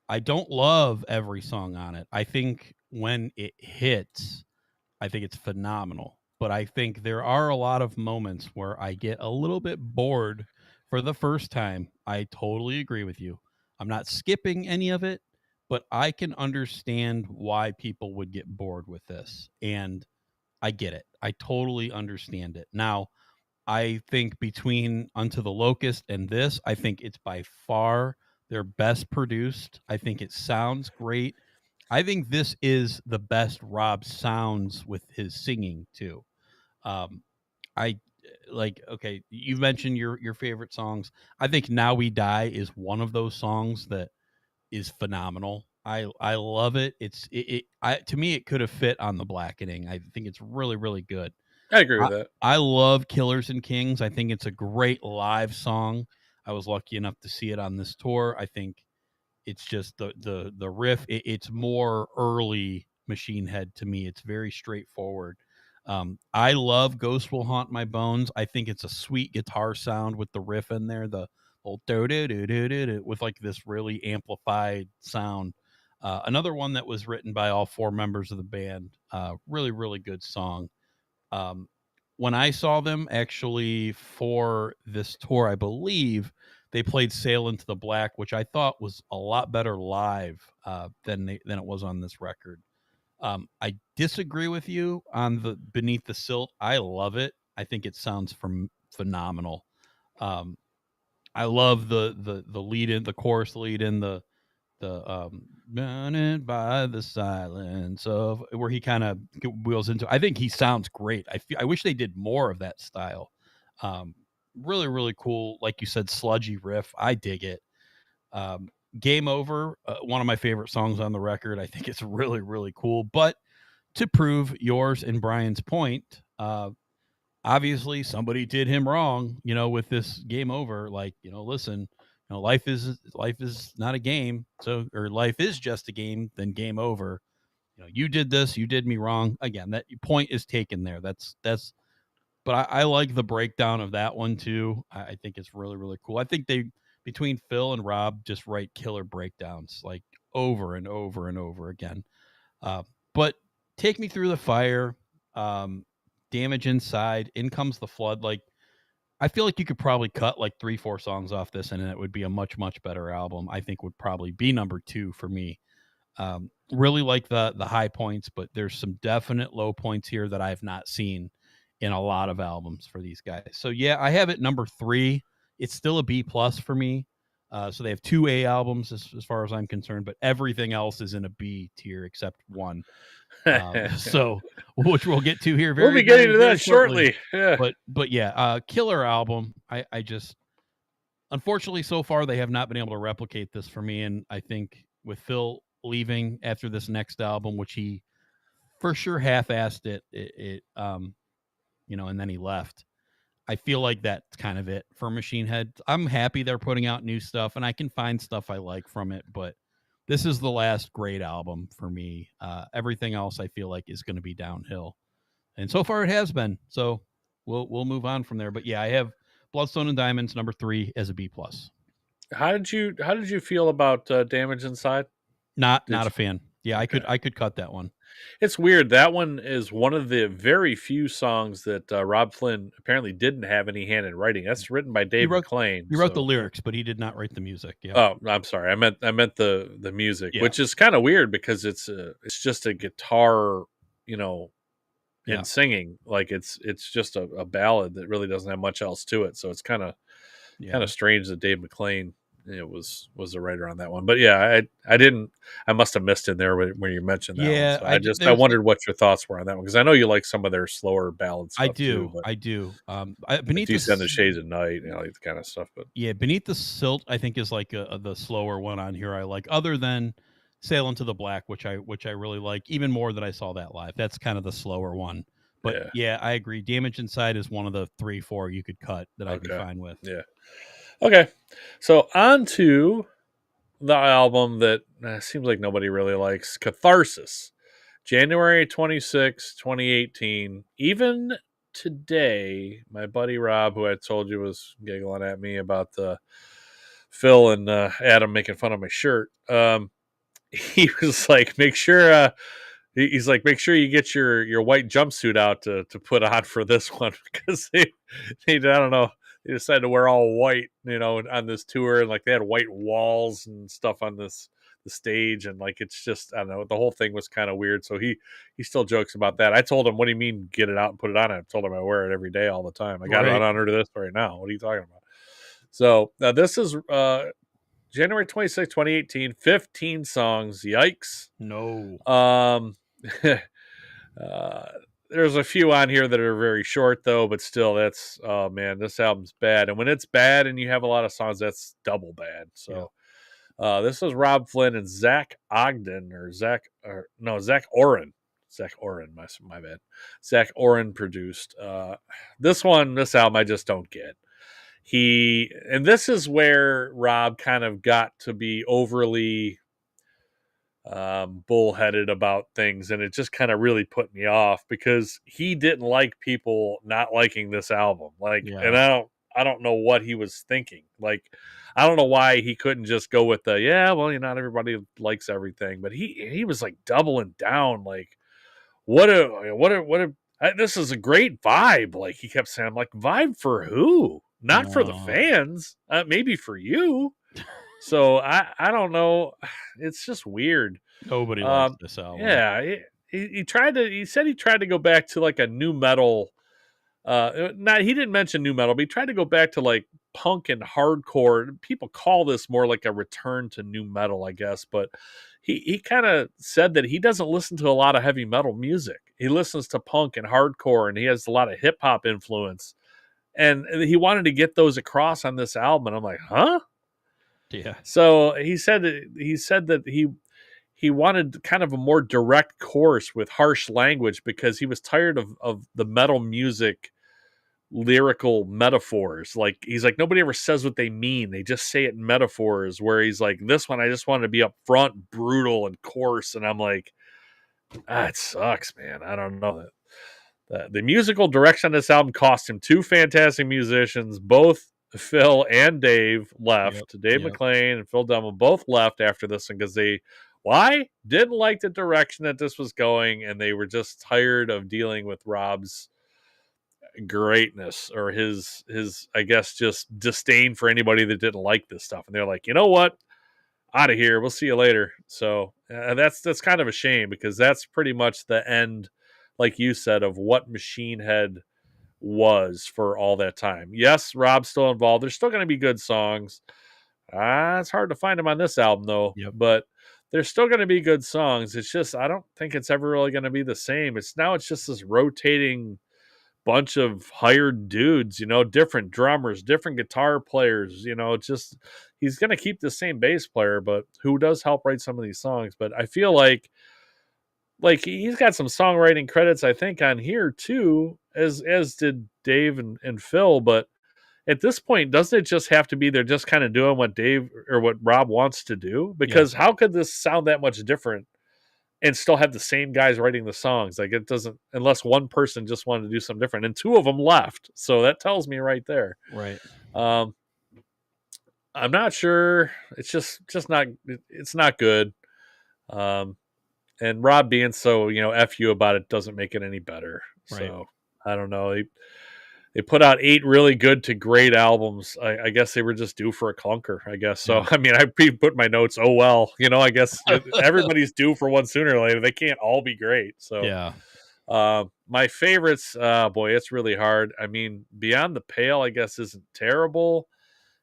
I don't love every song on it. I think when it hits, I think it's phenomenal. But I think there are a lot of moments where I get a little bit bored for the first time. I totally agree with you. I'm not skipping any of it, but I can understand why people would get bored with this. And I get it. I totally understand it. Now, I think between Unto the Locust and this, I think it's by far their best produced. I think it sounds great. I think this is the best Rob sounds with his singing too. I like, okay, you mentioned your favorite songs. I think Now We Die is one of those songs that is phenomenal. I love it. To me it could have fit on the Blackening. I think it's really really good. I agree with that. I love Killers and Kings. I think it's a great live song. I was lucky enough to see it on this tour. I think it's just the riff. It's more early Machine Head to me. It's very straightforward. I love Ghost Will Haunt My Bones. I think it's a sweet guitar sound with the riff in there. The old with like this really amplified sound. Another one that was written by all 4 members of the band. Really, really good song. When I saw them actually for this tour, I believe they played Sail Into the Black, which I thought was a lot better live than it was on this record. I disagree with you on the Beneath the Silt. I love it. I think it sounds phenomenal. I love the lead in, the chorus lead in, the burning by the silence of, where he kind of wheels into. I think he sounds great. I wish they did more of that style. Really really cool, like you said, sludgy riff. I dig it. Game Over, one of my favorite songs on the record. I think it's really really cool. But to prove yours and Brian's point, obviously somebody did him wrong, with this Game Over. Like, listen, life is not a game. So, or life is just a game, then game over. You did this, you did me wrong. Again, that point is taken there. But I like the breakdown of that one too. I think it's really, really cool. I think between Phil and Rob, just write killer breakdowns like over and over and over again. But Take Me Through the Fire, Damage Inside, In Comes the Flood. Like, I feel like you could probably cut like 3-4 songs off this and it would be a much, much better album. I think would probably be number 2 for me. Really like the high points, but there's some definite low points here that I have not seen in a lot of albums for these guys. So yeah, I have it number 3. It's still a B+ for me. So they have 2 A albums as far as I'm concerned, but everything else is in a B tier except one. So, which we'll get to here we'll be getting to that shortly. Yeah. But yeah, killer album. I just, unfortunately, so far they have not been able to replicate this for me, and I think with Phil leaving after this next album, which he for sure half-assed it, and then he left. I feel like that's kind of it for Machine Head. I'm happy they're putting out new stuff, and I can find stuff I like from it, but this is the last great album for me. Everything else I feel like is going to be downhill, and so far it has been. So we'll move on from there. But yeah, I have Bloodstone and Diamonds number 3 as a B+. How did you feel about Damage Inside? Not a fan. Yeah, okay. I could cut that one. It's weird. That one is one of the very few songs that Rob Flynn apparently didn't have any hand in writing. That's written by Dave McClain. He wrote the lyrics, but he did not write the music. Yeah. Oh, I'm sorry. I meant the music, yeah. Which is kind of weird because it's just a guitar, and singing. Like it's just a ballad that really doesn't have much else to it. So it's kind of strange that Dave McClain was the writer on that one. But yeah, I must have missed in there when you mentioned that one. So I wondered what your thoughts were on that one, because I know you like some of their slower ballad stuff. I do. Beneath the Shades of Night, like the kind of stuff. But yeah, Beneath the Silt I think is like the slower one on here I like, other than Sail Into the Black, which I really like even more than I saw that live. That's kind of the slower one. But yeah, I agree. Damage Inside is one of the 3-4 you could cut that I'd be fine with. Yeah. Okay. So on to the album that seems like nobody really likes, Catharsis. January 26, 2018. Even today, my buddy Rob, who I told you was giggling at me about the Phil and Adam making fun of my shirt, he was like, make sure he's like, make sure you get your white jumpsuit out to put on for this one, because they I don't know, they decided to wear all white, on this tour, and like they had white walls and stuff on the stage, and like it's just, I don't know, the whole thing was kind of weird. So he still jokes about that. I told him, what do you mean get it out and put it on? I told him I wear it every day, all the time. I got it on under this right now. What are you talking about? So now this is January 26, 2018, 15 songs. Yikes. No. There's a few on here that are very short though, but still, that's, oh man, this album's bad. And when it's bad and you have a lot of songs, that's double bad. So this is Rob Flynn and Zach Ogden, Zach Oren. Zach Oren, my bad. Zach Oren produced. This album I just don't get. And this is where Rob kind of got to be overly bullheaded about things, and it just kind of really put me off, because he didn't like people not liking this album. And I don't know what he was thinking. Like, I don't know why he couldn't just go with not everybody likes everything, but he was like doubling down, like, this is a great vibe. Like, he kept saying, I'm like, vibe for who? Not for the fans. Maybe for you. So I don't know. It's just weird. Nobody likes this album. Yeah, he said he tried to go back to like a new metal. He didn't mention new metal, but he tried to go back to like punk and hardcore. People call this more like a return to new metal, I guess. But he kind of said that he doesn't listen to a lot of heavy metal music. He listens to punk and hardcore, and he has a lot of hip hop influence. And he wanted to get those across on this album, and I'm like, huh? Yeah. So he said that he wanted kind of a more direct course with harsh language, because he was tired of the metal music lyrical metaphors. Like, he's like, nobody ever says what they mean. They just say it in metaphors, where he's like, this one, I just wanted to be upfront, brutal, and coarse. And I'm like, it sucks, man. I don't know that. The musical direction on this album cost him two fantastic musicians. Both Phil and Dave left. Dave McClain and Phil Dunham both left after this one, because they didn't like the direction that this was going, and they were just tired of dealing with Rob's greatness, or his I guess just disdain for anybody that didn't like this stuff. And they're like, you know what? Out of here. We'll see you later. So that's kind of a shame, because that's pretty much the end, like you said, of what Machine Head was for all that time. Yes, Rob's still involved. There's still going to be good songs. It's hard to find them on this album, though. But there's still going to be good songs. It's just, I don't think it's ever really going to be the same. It's just this rotating bunch of hired dudes, different drummers, different guitar players, just, he's going to keep the same bass player, but who does help write some of these songs. But I feel like he's got some songwriting credits, I think, on here too, as did Dave and Phil. But at this point, doesn't it just have to be they're just kind of doing what Dave or what Rob wants to do? Because how could this sound that much different and still have the same guys writing the songs? Like, it doesn't, unless one person just wanted to do something different, and two of them left. So that tells me right there. Right. I'm not sure. It's just not, it's not good. And Rob being so, F you about it doesn't make it any better. Right. So I don't know. They put out 8 really good to great albums. I guess they were just due for a clunker, I guess. So, I mean, I put my notes, oh, well, I guess everybody's due for one sooner or later. They can't all be great. So, my favorites, boy, it's really hard. I mean, Beyond the Pale, I guess, isn't terrible.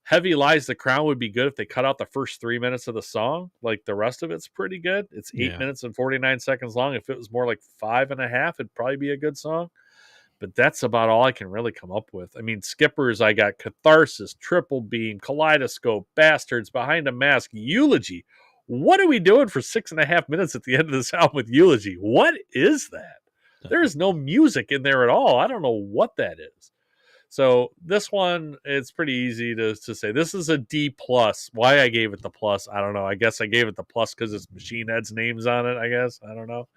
Heavy Lies the Crown would be good if they cut out the first 3 minutes of the song. Like, the rest of it's pretty good. It's 8 minutes and 49 seconds long. If it was more like 5.5, it'd probably be a good song. But that's about all I can really come up with. I mean, Skippers, I got Catharsis, Triple Beam, Kaleidoscope, Bastards, Behind a Mask, Eulogy. what are we doing for 6.5 minutes at the end of this album with Eulogy? What is that? There is no music in there at all. I don't know what that is. So this one, it's pretty easy to say. This is a D plus. Why I gave it the plus, I don't know. I guess I gave it the plus because it's Machine Head's names on it, I guess. I don't know.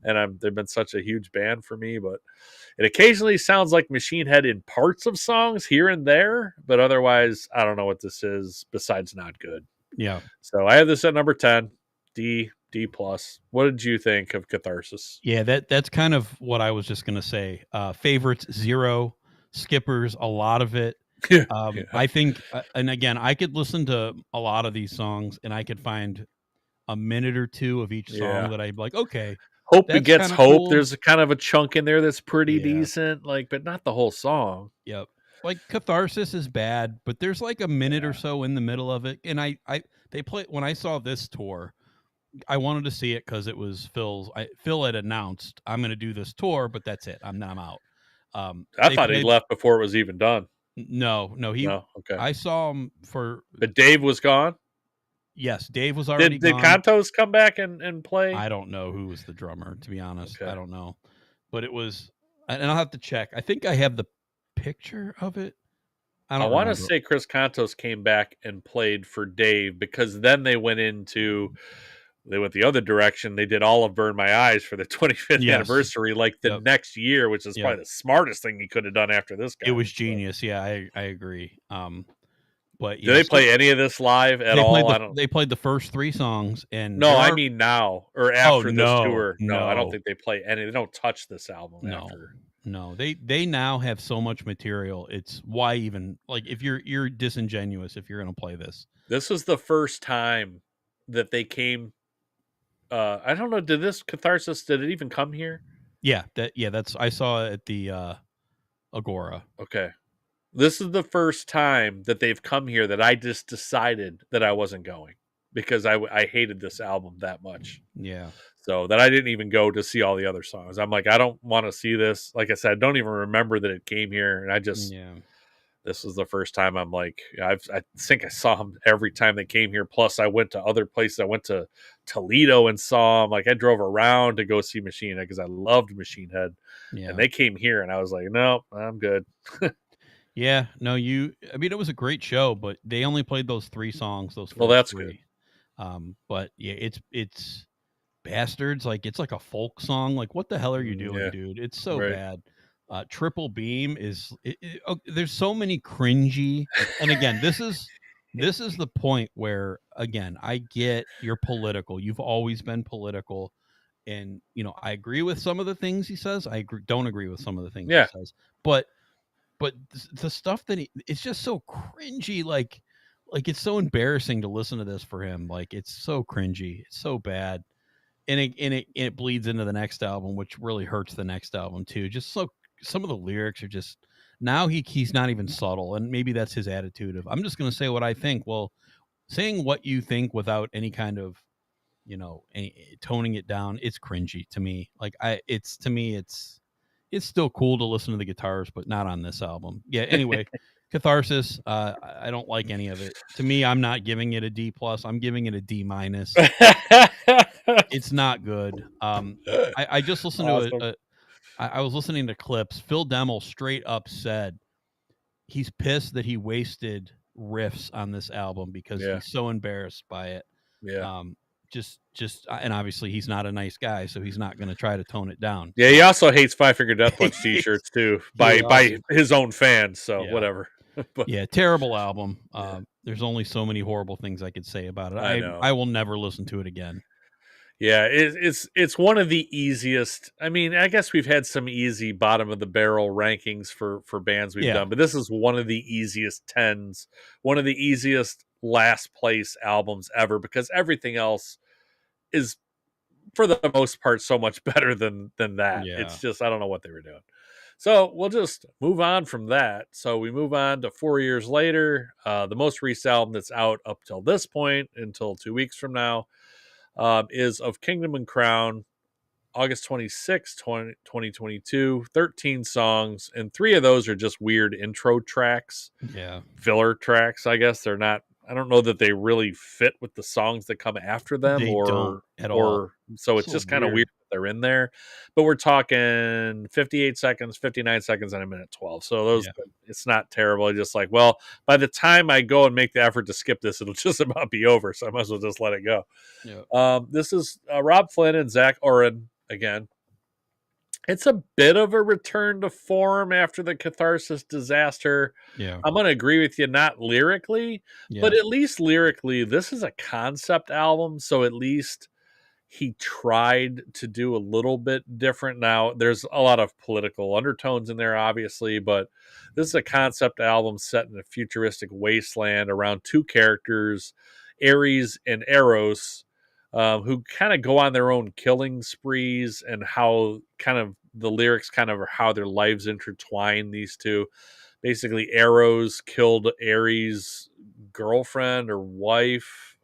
And they've been such a huge band for me, but it occasionally sounds like Machine Head in parts of songs here and there, but otherwise, I don't know what this is besides not good. Yeah. So I have this at number 10, D plus. What did you think of Catharsis? Yeah, that's kind of what I was just gonna say. Favorites 0, skippers a lot of it. I think, and again, I could listen to a lot of these songs, and I could find a minute or two of each song that I'd be like, okay. Hope Begets Hope. Cool. There's a kind of a chunk in there that's pretty decent, like, but not the whole song. Yep. Like Catharsis is bad, but there's like a minute or so in the middle of it. And they play when I saw this tour, I wanted to see it because it was Phil had announced I'm going to do this tour, but that's it. I'm out. I thought he left before it was even done. No. Okay. I saw him but Dave was gone. Yes, Dave was already gone. Did Cantos come back and play? I don't know who was the drummer, to be honest. Okay. I don't know. But it was, and I'll have to check. I think I have the picture of it. I want to say Chris Cantos came back and played for Dave because then they went the other direction. They did all of Burn My Eyes for the 25th anniversary, like the next year, which is probably the smartest thing he could have done after this guy. It was genius. Yeah, I agree. But did they play any of this live at all? They played the first 3 songs, and I mean now or after this tour. No, I don't think they play any. They don't touch this album after. No, they now have so much material. It's why even like if you're disingenuous if you're going to play this. This was the first time that they came. I don't know. Did this Catharsis? Did it even come here? Yeah, that's I saw it at the Agora. Okay. This is the first time that they've come here that I just decided that I wasn't going because I hated this album that much. Yeah. So that I didn't even go to see all the other songs. I'm like, I don't want to see this. Like I said, I don't even remember that it came here. And I just, this was the first time I'm like, I think I saw them every time they came here. Plus I went to other places. I went to Toledo and saw them. Like I drove around to go see Machine Head because I loved Machine Head. Yeah. And they came here and I was like, no, I'm good. Yeah, no, I mean, it was a great show, but they only played those 3 songs. That's 3. Good. But yeah, it's Bastards. Like it's like a folk song. Like what the hell are you doing, dude? It's so bad. Triple Beam is. There's so many cringy. And again, this is the point where again I get you're political. You've always been political, and I agree with some of the things he says. Don't agree with some of the things he says, but the stuff that it's just so cringy, like it's so embarrassing to listen to this for him. Like it's so cringy, it's so bad, and it bleeds into the next album, which really hurts the next album too. Just so some of the lyrics are just now he's not even subtle, and maybe that's his attitude of I'm just going to say what I think. Well, saying what you think without any kind of toning it down, it's cringy to me. Like it's still cool to listen to the guitars, but not on this album. Yeah. Anyway, Catharsis. I don't like any of it. To me, I'm not giving it a D plus. I'm giving it a D minus. It's not good. I just listened to I was listening to clips. Phil Demmel straight up said he's pissed that he wasted riffs on this album because he's so embarrassed by it. Yeah. And obviously he's not a nice guy, so he's not going to try to tone it down. Yeah, he also hates Five Finger Death Punch t-shirts too by his own fans. So whatever. But, terrible album. There's only so many horrible things I could say about it. I will never listen to it again. Yeah, it's one of the easiest. I mean, I guess we've had some easy bottom of the barrel rankings for bands we've done, but this is one of the easiest 10s, one of the easiest last place albums ever because everything else is for the most part so much better than that. It's just I don't know what they were doing. So we'll just move on from that. So we move on to 4 years later. The most recent album that's out up till this point, until 2 weeks from now, is Of Kingdom and Crown, August 26, 2022, 13 songs, and 3 of those are just weird intro tracks. Yeah. Filler tracks, I guess. They're not I don't know that they really fit with the songs that come after them, They don't at all. so it's just kind of weird that they're in there. But we're talking 58 seconds, 59 seconds, and a minute 12. So those, it's not terrible. It's just like, well, by the time I go and make the effort to skip this, it'll just about be over. So I might as well just let it go. Yeah. This is Rob Flynn and Zach Oren again. It's a bit of a return to form after the Catharsis disaster. Yeah. I'm going to agree with you, not lyrically, but at least lyrically, this is a concept album. So at least he tried to do a little bit different. Now, there's a lot of political undertones in there, obviously, but this is a concept album set in a futuristic wasteland around two characters, Ares and Eros, who kind of go on their own killing sprees, and how kind of the lyrics kind of are how their lives intertwine, these two. Basically, Eros killed Ares' girlfriend or wife,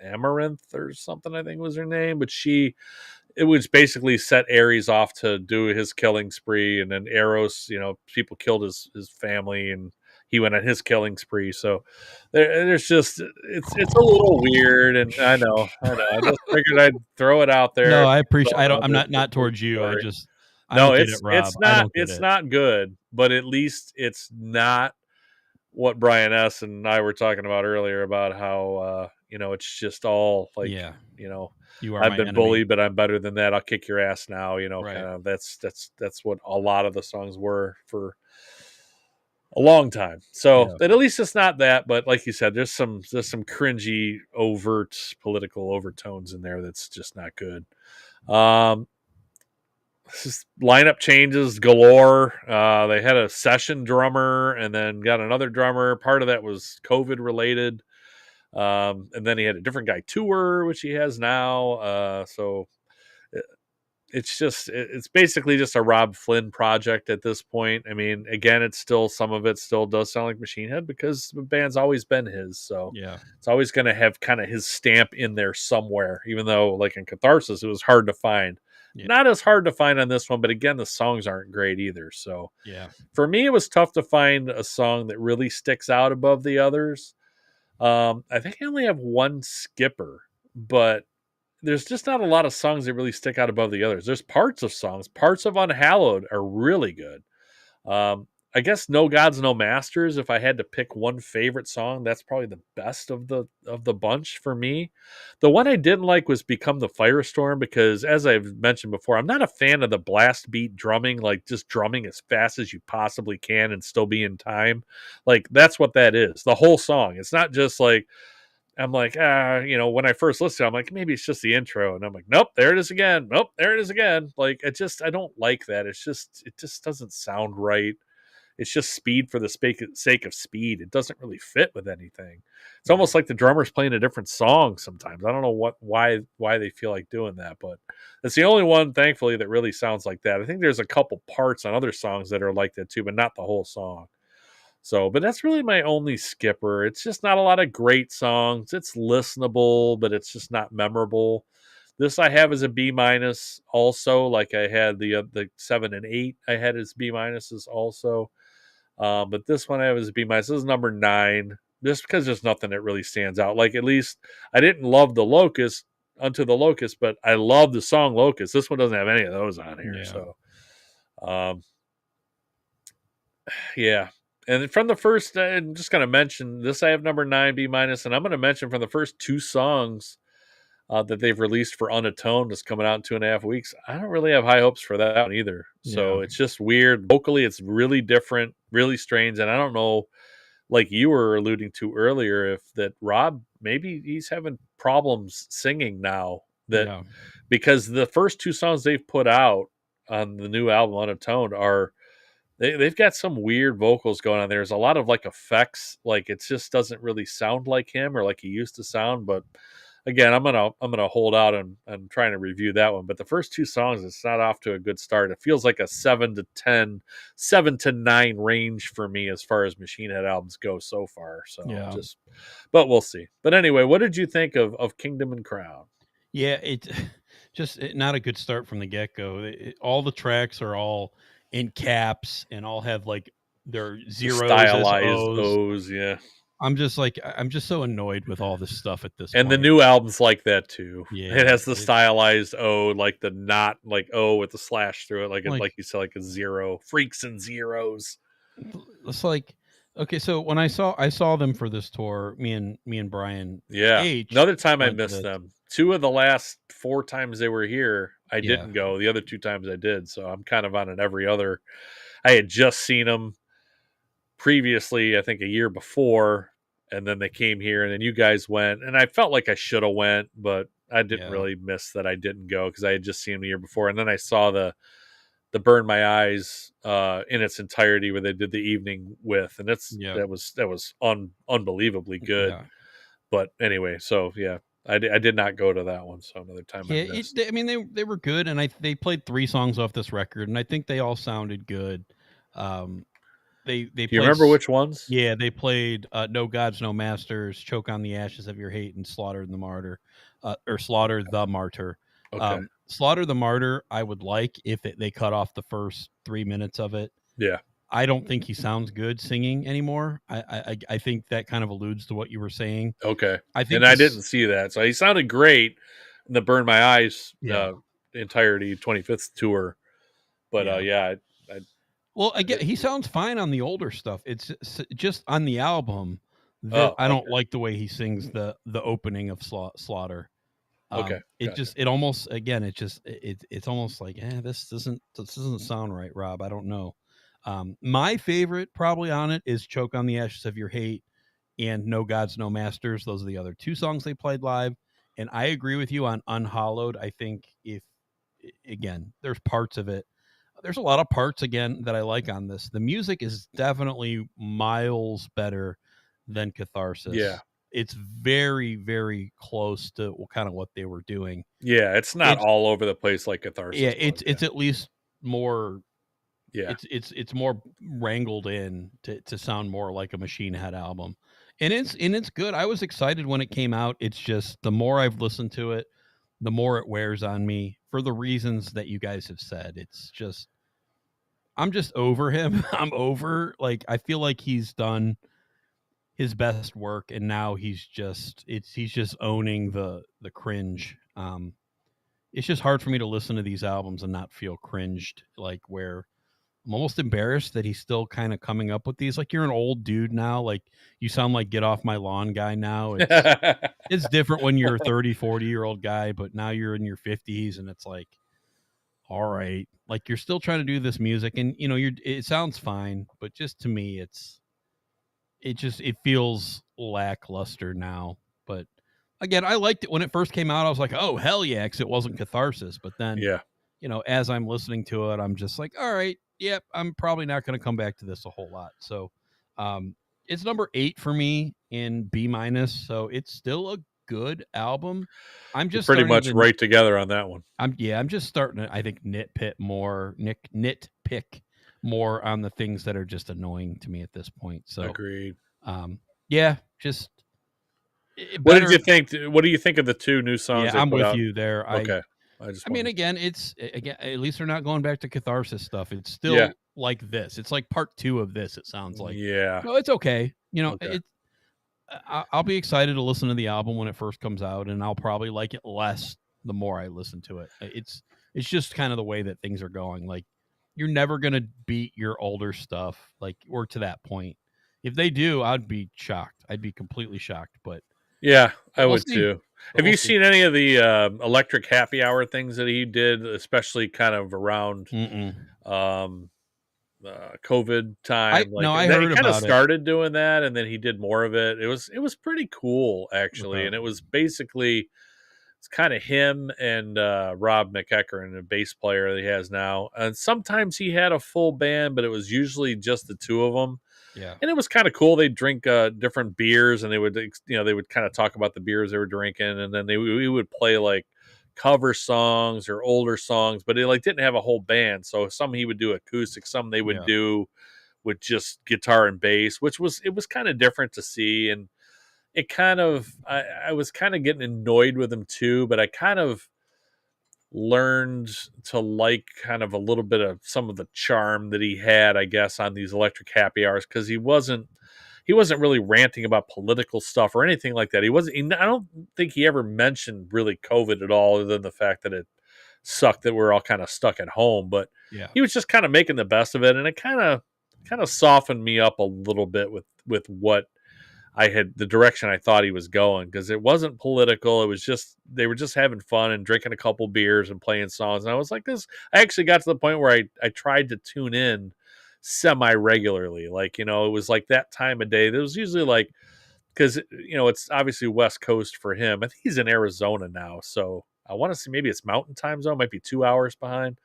Amaranth or something, I think was her name, but it was basically set Ares off to do his killing spree, and then Eros, people killed his family, and he went on his killing spree. So there's just it's a little weird, and I know. I just figured I'd throw it out there. No, I appreciate. I'm not towards you. Story. I don't get it, Rob. It's not good, but at least it's not what Brian S. and I were talking about earlier about how it's just all like I've been bullied, but I'm better than that. I'll kick your ass now. Right. Kind of that's what a lot of the songs were for a long time. So at least it's not that, but like you said, there's some cringy, overt political overtones in there that's just not good. Lineup changes galore. They had a session drummer and then got another drummer. Part of that was COVID related. And then he had a different guy tour, which he has now. So it's basically just a Rob Flynn project at this point. I mean, again, some of it still does sound like Machine Head because the band's always been his. So it's always going to have kind of his stamp in there somewhere, even though like in Catharsis, it was hard to find. Not as hard to find on this one, but again, the songs aren't great either. So for me, it was tough to find a song that really sticks out above the others. I think I only have one skipper, but there's just not a lot of songs that really stick out above the others. There's parts of Unhallowed are really good. I guess No Gods, No Masters, if I had to pick one favorite song, that's probably the best of the bunch for me. The one I didn't like was Become the Firestorm, because as I've mentioned before, I'm not a fan of the blast beat drumming, like just drumming as fast as you possibly can and still be in time. Like that's what that is. The whole song. It's not just like, I'm like, when I first listened, I'm like, maybe it's just the intro. And I'm like, nope, there it is again. Nope, there it is again. Like, I don't like that. It just doesn't sound right. It's just speed for the sake of speed. It doesn't really fit with anything. It's almost like the drummer's playing a different song sometimes. I don't know why they feel like doing that, but it's the only one, thankfully, that really sounds like that. I think there's a couple parts on other songs that are like that too, but not the whole song. So, but that's really my only skipper. It's just not a lot of great songs. It's listenable, but it's just not memorable. This I have as a B minus also, like I had the 7 and 8 I had as B minuses also. But this one I have as a B minus. This is number 9, just because there's nothing that really stands out. Like, at least I didn't love the Locust, Unto the Locust, but I love the song Locust. This one doesn't have any of those on here. So, yeah. And from the first, I'm just going to mention this. I have number 9 B minus, and I'm going to mention from the first 2 songs that they've released for Unatoned that's coming out in 2.5 weeks. I don't really have high hopes for that one either. So it's just weird. Vocally, it's really different, really strange. And I don't know, like you were alluding to earlier, if that Rob, maybe he's having problems singing now, because the first 2 songs they've put out on the new album Unatoned are, they've got some weird vocals going on. There's a lot of like effects. Like it just doesn't really sound like him or like he used to sound, but again, I'm gonna hold out and trying to review that one. But the first 2 songs, it's not off to a good start. It feels like a 7 to 10, 7 to 9 range for me as far as Machine Head albums go so far. So but we'll see. But anyway, what did you think of Kingdom and Crown? Yeah, it's just not a good start from the get go. All the tracks are all in caps and all have like their zeros stylized as O's. Yeah. I'm just so annoyed with all this stuff at this And point. the new album's like that too. Yeah, It has the stylized O, like the not like O with the slash through it, like you said, like a zero. Freaks and zeros. It's like, okay, so when I saw them for this tour, me and Brian Yeah. H Another time I went to missed this. them. 2 of the last 4 times they were here, I Yeah. didn't go. The other 2 times I did. So I'm kind of on an every other. I had just seen them previously, I think a year before, and then they came here, and then you guys went, and I felt like I should have went, but I didn't really miss that I didn't go because I had just seen them the year before, and then I saw the Burn My Eyes in its entirety where they did the evening with, and that was unbelievably good. Yeah. But anyway, so yeah, I did not go to that one, so another time I missed. I mean, they were good, and they played 3 songs off this record, and I think they all sounded good. They Do you remember which ones? Yeah, they played No Gods, No Masters, Choke on the Ashes of Your Hate, and Slaughter the Martyr, or Slaughter the Martyr. Okay. Slaughter the Martyr, I would like if they cut off the first 3 minutes of it. Yeah. I don't think he sounds good singing anymore. I think that kind of alludes to what you were saying. Okay. I didn't see that. So he sounded great in the Burn My Eyes entirety 25th tour. But well, again, he sounds fine on the older stuff. It's just on the album that I don't like the way he sings the opening of Slaughter. It almost, again, it's almost like, this doesn't sound right, Rob. I don't know. My favorite probably on it is Choke on the Ashes of Your Hate and No Gods, No Masters. Those are the other 2 songs they played live. And I agree with you on Unhallowed. I think again, there's parts of it. There's a lot of parts, again, that I like on this. The music is definitely miles better than Catharsis. Yeah. It's very, very close to kind of what they were doing. Yeah, it's not all over the place like Catharsis. Yeah, it's at least more. Yeah, it's more wrangled in to sound more like a Machine Head album, and it's good. I was excited when it came out. It's just the more I've listened to it, the more it wears on me for the reasons that you guys have said. It's just, I'm just over him. I'm over, like, I feel like he's done his best work, and now he's just owning the cringe. It's just hard for me to listen to these albums and not feel cringed, like, where I'm almost embarrassed that he's still kind of coming up with these. Like, you're an old dude now. Like, you sound like Get Off My Lawn guy now. It's different when you're a 30, 40-year-old guy, but now you're in your 50s, and it's like, all right, like, you're still trying to do this music, and it sounds fine, but just to me, it feels lackluster now. But again, I liked it when it first came out. I was like, oh, hell yeah, because it wasn't Catharsis. But then, as I'm listening to it, I'm just like, all right, yep, I'm probably not going to come back to this a whole lot. So it's number 8 for me in B-. So it's still a good album. I'm just pretty much right together on that one. I'm just starting to, I think, nitpick more on the things that are just annoying to me at this point. So agreed. Just what did you think? What do you think of the 2 new songs? Yeah, I'm with you there. Okay. I mean, again, at least they're not going back to Catharsis stuff. It's still like this. It's like part 2 of this. It sounds like. Yeah. No, it's okay. I'll be excited to listen to the album when it first comes out, and I'll probably like it less the more I listen to it. It's just kind of the way that things are going. Like, you're never gonna beat your older stuff, like, or to that point. If they do, I'd be shocked. I'd be completely shocked. But yeah, I would too. Have you seen any of the electric happy hour things that he did, especially kind of around COVID time? I heard he kind of started doing that, and then he did more of it. It was pretty cool, actually, and it was basically, it's kind of him and Rob McEachern, a bass player that he has now. And sometimes he had a full band, but it was usually just the 2 of them. Yeah, and it was kind of cool. They'd drink different beers, and they would kind of talk about the beers they were drinking, and then we would play like cover songs or older songs, but it didn't have a whole band. So some he would do acoustic, some they would do with just guitar and bass, which was kind of different to see. And it kind of, I was kind of getting annoyed with him too, but I kind of learned to like kind of a little bit of some of the charm that he had, I guess, on these electric happy hours, because he wasn't he wasn't really ranting about political stuff or anything like that. I don't think he ever mentioned really COVID at all, other than the fact that it sucked that we're all kind of stuck at home. But he was just kind of making the best of it, and it kind of softened me up a little bit with what the direction I thought he was going, because it wasn't political. It was just, they were just having fun and drinking a couple beers and playing songs. And I was like, I actually got to the point where I tried to tune in semi regularly. Like, it was like that time of day. There was usually like, because, it's obviously West Coast for him. I think he's in Arizona now. So I want to see, maybe it's Mountain Time Zone, might be 2 hours behind.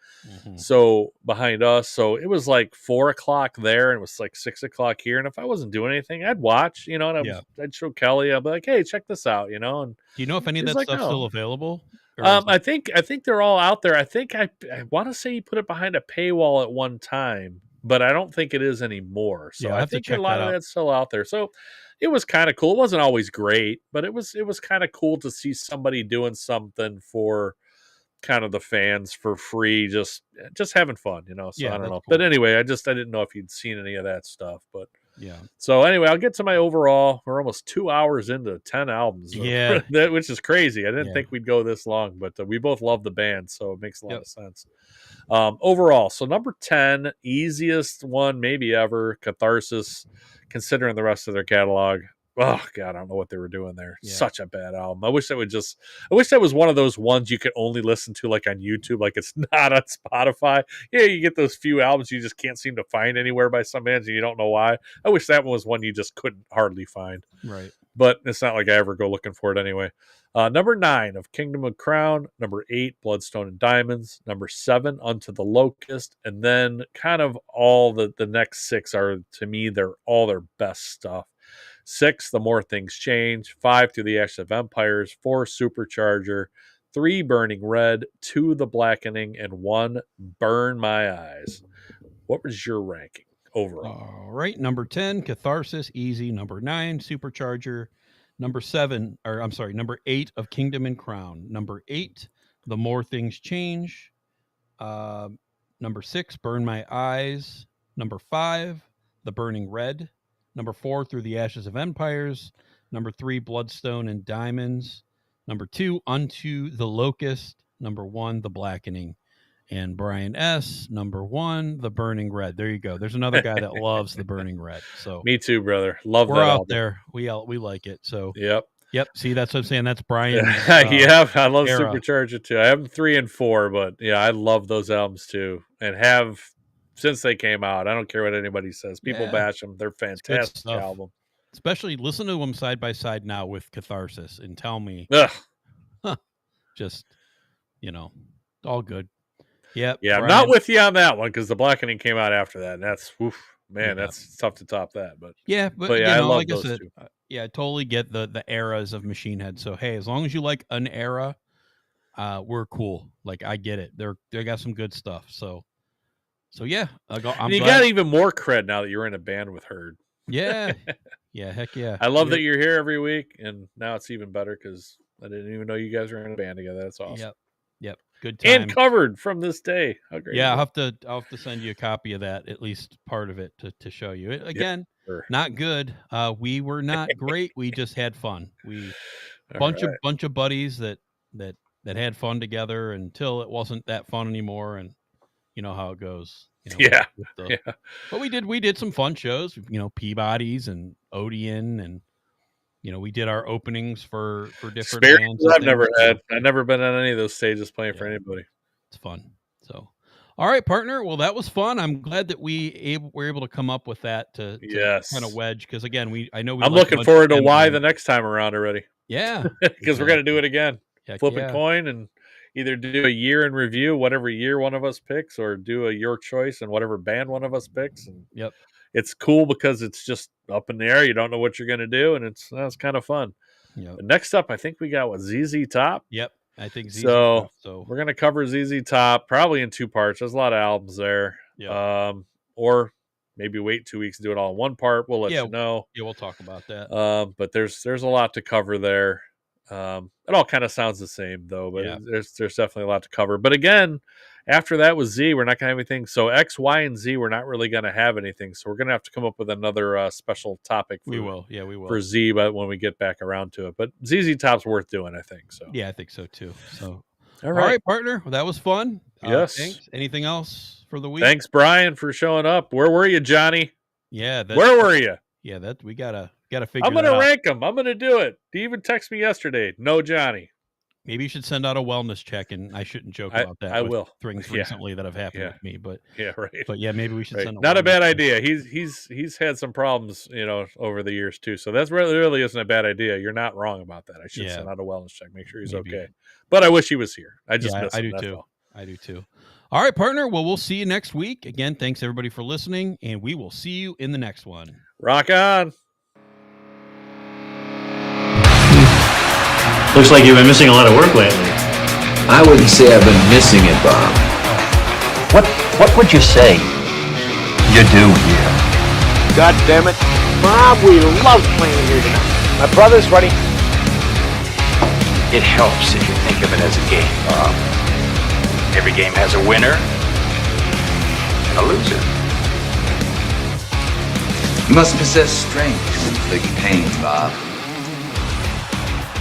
So behind us. So it was like 4 o'clock there, and it was like 6 o'clock here. And if I wasn't doing anything, I'd watch, and I'd show Kelly. I'd be like, hey, check this out, And do you know if any of that stuff's still available? I think they're all out there. I think I want to say he put it behind a paywall at one time, but I don't think it is anymore. So I think a lot of that's still out there. So it was kind of cool. It wasn't always great, but it was kind of cool to see somebody doing something for kind of the fans for free, just having fun, So I don't know. Cool. But anyway, I didn't know if you'd seen any of that stuff, but so anyway, I'll get to my overall. We're almost 2 hours into 10 albums, which is crazy. I didn't think we'd go this long, but we both love the band, so it makes a lot of sense. Overall, so number 10, easiest one maybe ever, Catharsis, considering the rest of their catalog. Oh God, I don't know what they were doing there. Such a bad album. I wish that was one of those ones you could only listen to like on YouTube, like it's not on Spotify. Yeah, you get those few albums you just can't seem to find anywhere by some bands and you don't know why. I wish that one was one you just couldn't hardly find. Right. But it's not like I ever go looking for it anyway. Number 9 of Kingdom of Crown. Number 8, Bloodstone and Diamonds. Number 7, Unto the Locust. And then kind of all the next 6 are, to me, they're all their best stuff. 6, The More Things Change. 5, Through the Ashes of Empires. 4, Supercharger. 3, Burning Red. 2, The Blackening. And 1, Burn My Eyes. What was your ranking overall? All right. Number 10, Catharsis, easy. Number 9, Supercharger. Number 8 of Kingdom and Crown. Number 8, The More Things Change. Number 6, Burn My Eyes. Number 5, The Burning Red. Number 4, Through the Ashes of Empires. Number 3, Bloodstone and Diamonds. Number 2, Unto the Locust. Number 1, The Blackening. And Brian S., number 1, The Burning Red. There you go. There's another guy that loves The Burning Red. So me too, brother. Love we're that out album. there. We like it. So Yep. See, that's what I'm saying. That's Brian. I love era. Supercharger too. I have them 3 and 4, but I love those albums too, and have since they came out. I don't care what anybody says. People bash them. They're fantastic album. Especially listen to them side by side now with Catharsis and tell me, just all good. Yeah, Brian. I'm not with you on that one because The Blackening came out after that, and that's that's tough to top that. But I love like those two. I totally get the eras of Machine Head. So hey, as long as you like an era, we're cool. Like I get it. They got some good stuff. So yeah, you got even more cred now that you're in a band with Hurd. Yeah, heck yeah. I love that you're here every week, and now it's even better because I didn't even know you guys were in a band together. That's awesome. Yep. Good time. And covered from this day. How great! Yeah, I'll have to send you a copy of that, at least part of it, to show you. Again, not good. We were not great. We just had fun. We bunch of buddies that had fun together until it wasn't that fun anymore, and you know how it goes. But we did some fun shows. Peabody's and Odeon, and we did our openings for different bands. I've never been on any of those stages playing for anybody. It's fun. So, all right, partner. Well, that was fun. I'm glad that we were able to come up with that to kind of wedge. Because again, I'm looking forward to why the next time around already. Yeah, because we're gonna do it again. Flip a coin and either do a year in review, whatever year one of us picks, or do a your choice and whatever band one of us picks. And it's cool because it's just up in the air. You don't know what you're going to do, and that's kind of fun. Next up, I think we got ZZ Top. Yep, I think ZZ Top. So we're going to cover ZZ Top probably in 2 parts. There's a lot of albums there. Or maybe wait 2 weeks and do it all in 1 part. We'll let you know. Yeah, we'll talk about that. But there's a lot to cover there. It all kind of sounds the same though, but there's definitely a lot to cover. But again, after that with Z, we're not going to have anything. So X, Y, and Z, we're not really going to have anything. So we're going to have to come up with another special topic. We will. Yeah, we will. For Z, but when we get back around to it. But ZZ Top's worth doing, I think. So yeah, I think so too. So all right, partner. Well, that was fun. Yes. Thanks. Anything else for the week? Thanks, Brian, for showing up. Where were you, Johnny? Yeah. Where were you? Yeah, that we gotta figure. I'm gonna rank them. I'm gonna do it. He even texted me yesterday. No, Johnny. Maybe you should send out a wellness check, and I shouldn't joke about that. I will. Things recently that have happened with me, but right. But yeah, maybe we should send. Not a bad idea. He's had some problems, over the years too. So that's really isn't a bad idea. You're not wrong about that. I should send out a wellness check, make sure he's okay. But I wish he was here. I just miss him. I do too. All right, partner. Well, we'll see you next week. Again, thanks everybody for listening, and we will see you in the next one. Rock on. Looks like you've been missing a lot of work lately. I wouldn't say I've been missing it, Bob. What would you say you do here? God damn it. Bob, we love playing here tonight. My brother's ready. It helps if you think of it as a game, Bob. Every game has a winner and a loser. You must possess strength to inflict pain, Bob.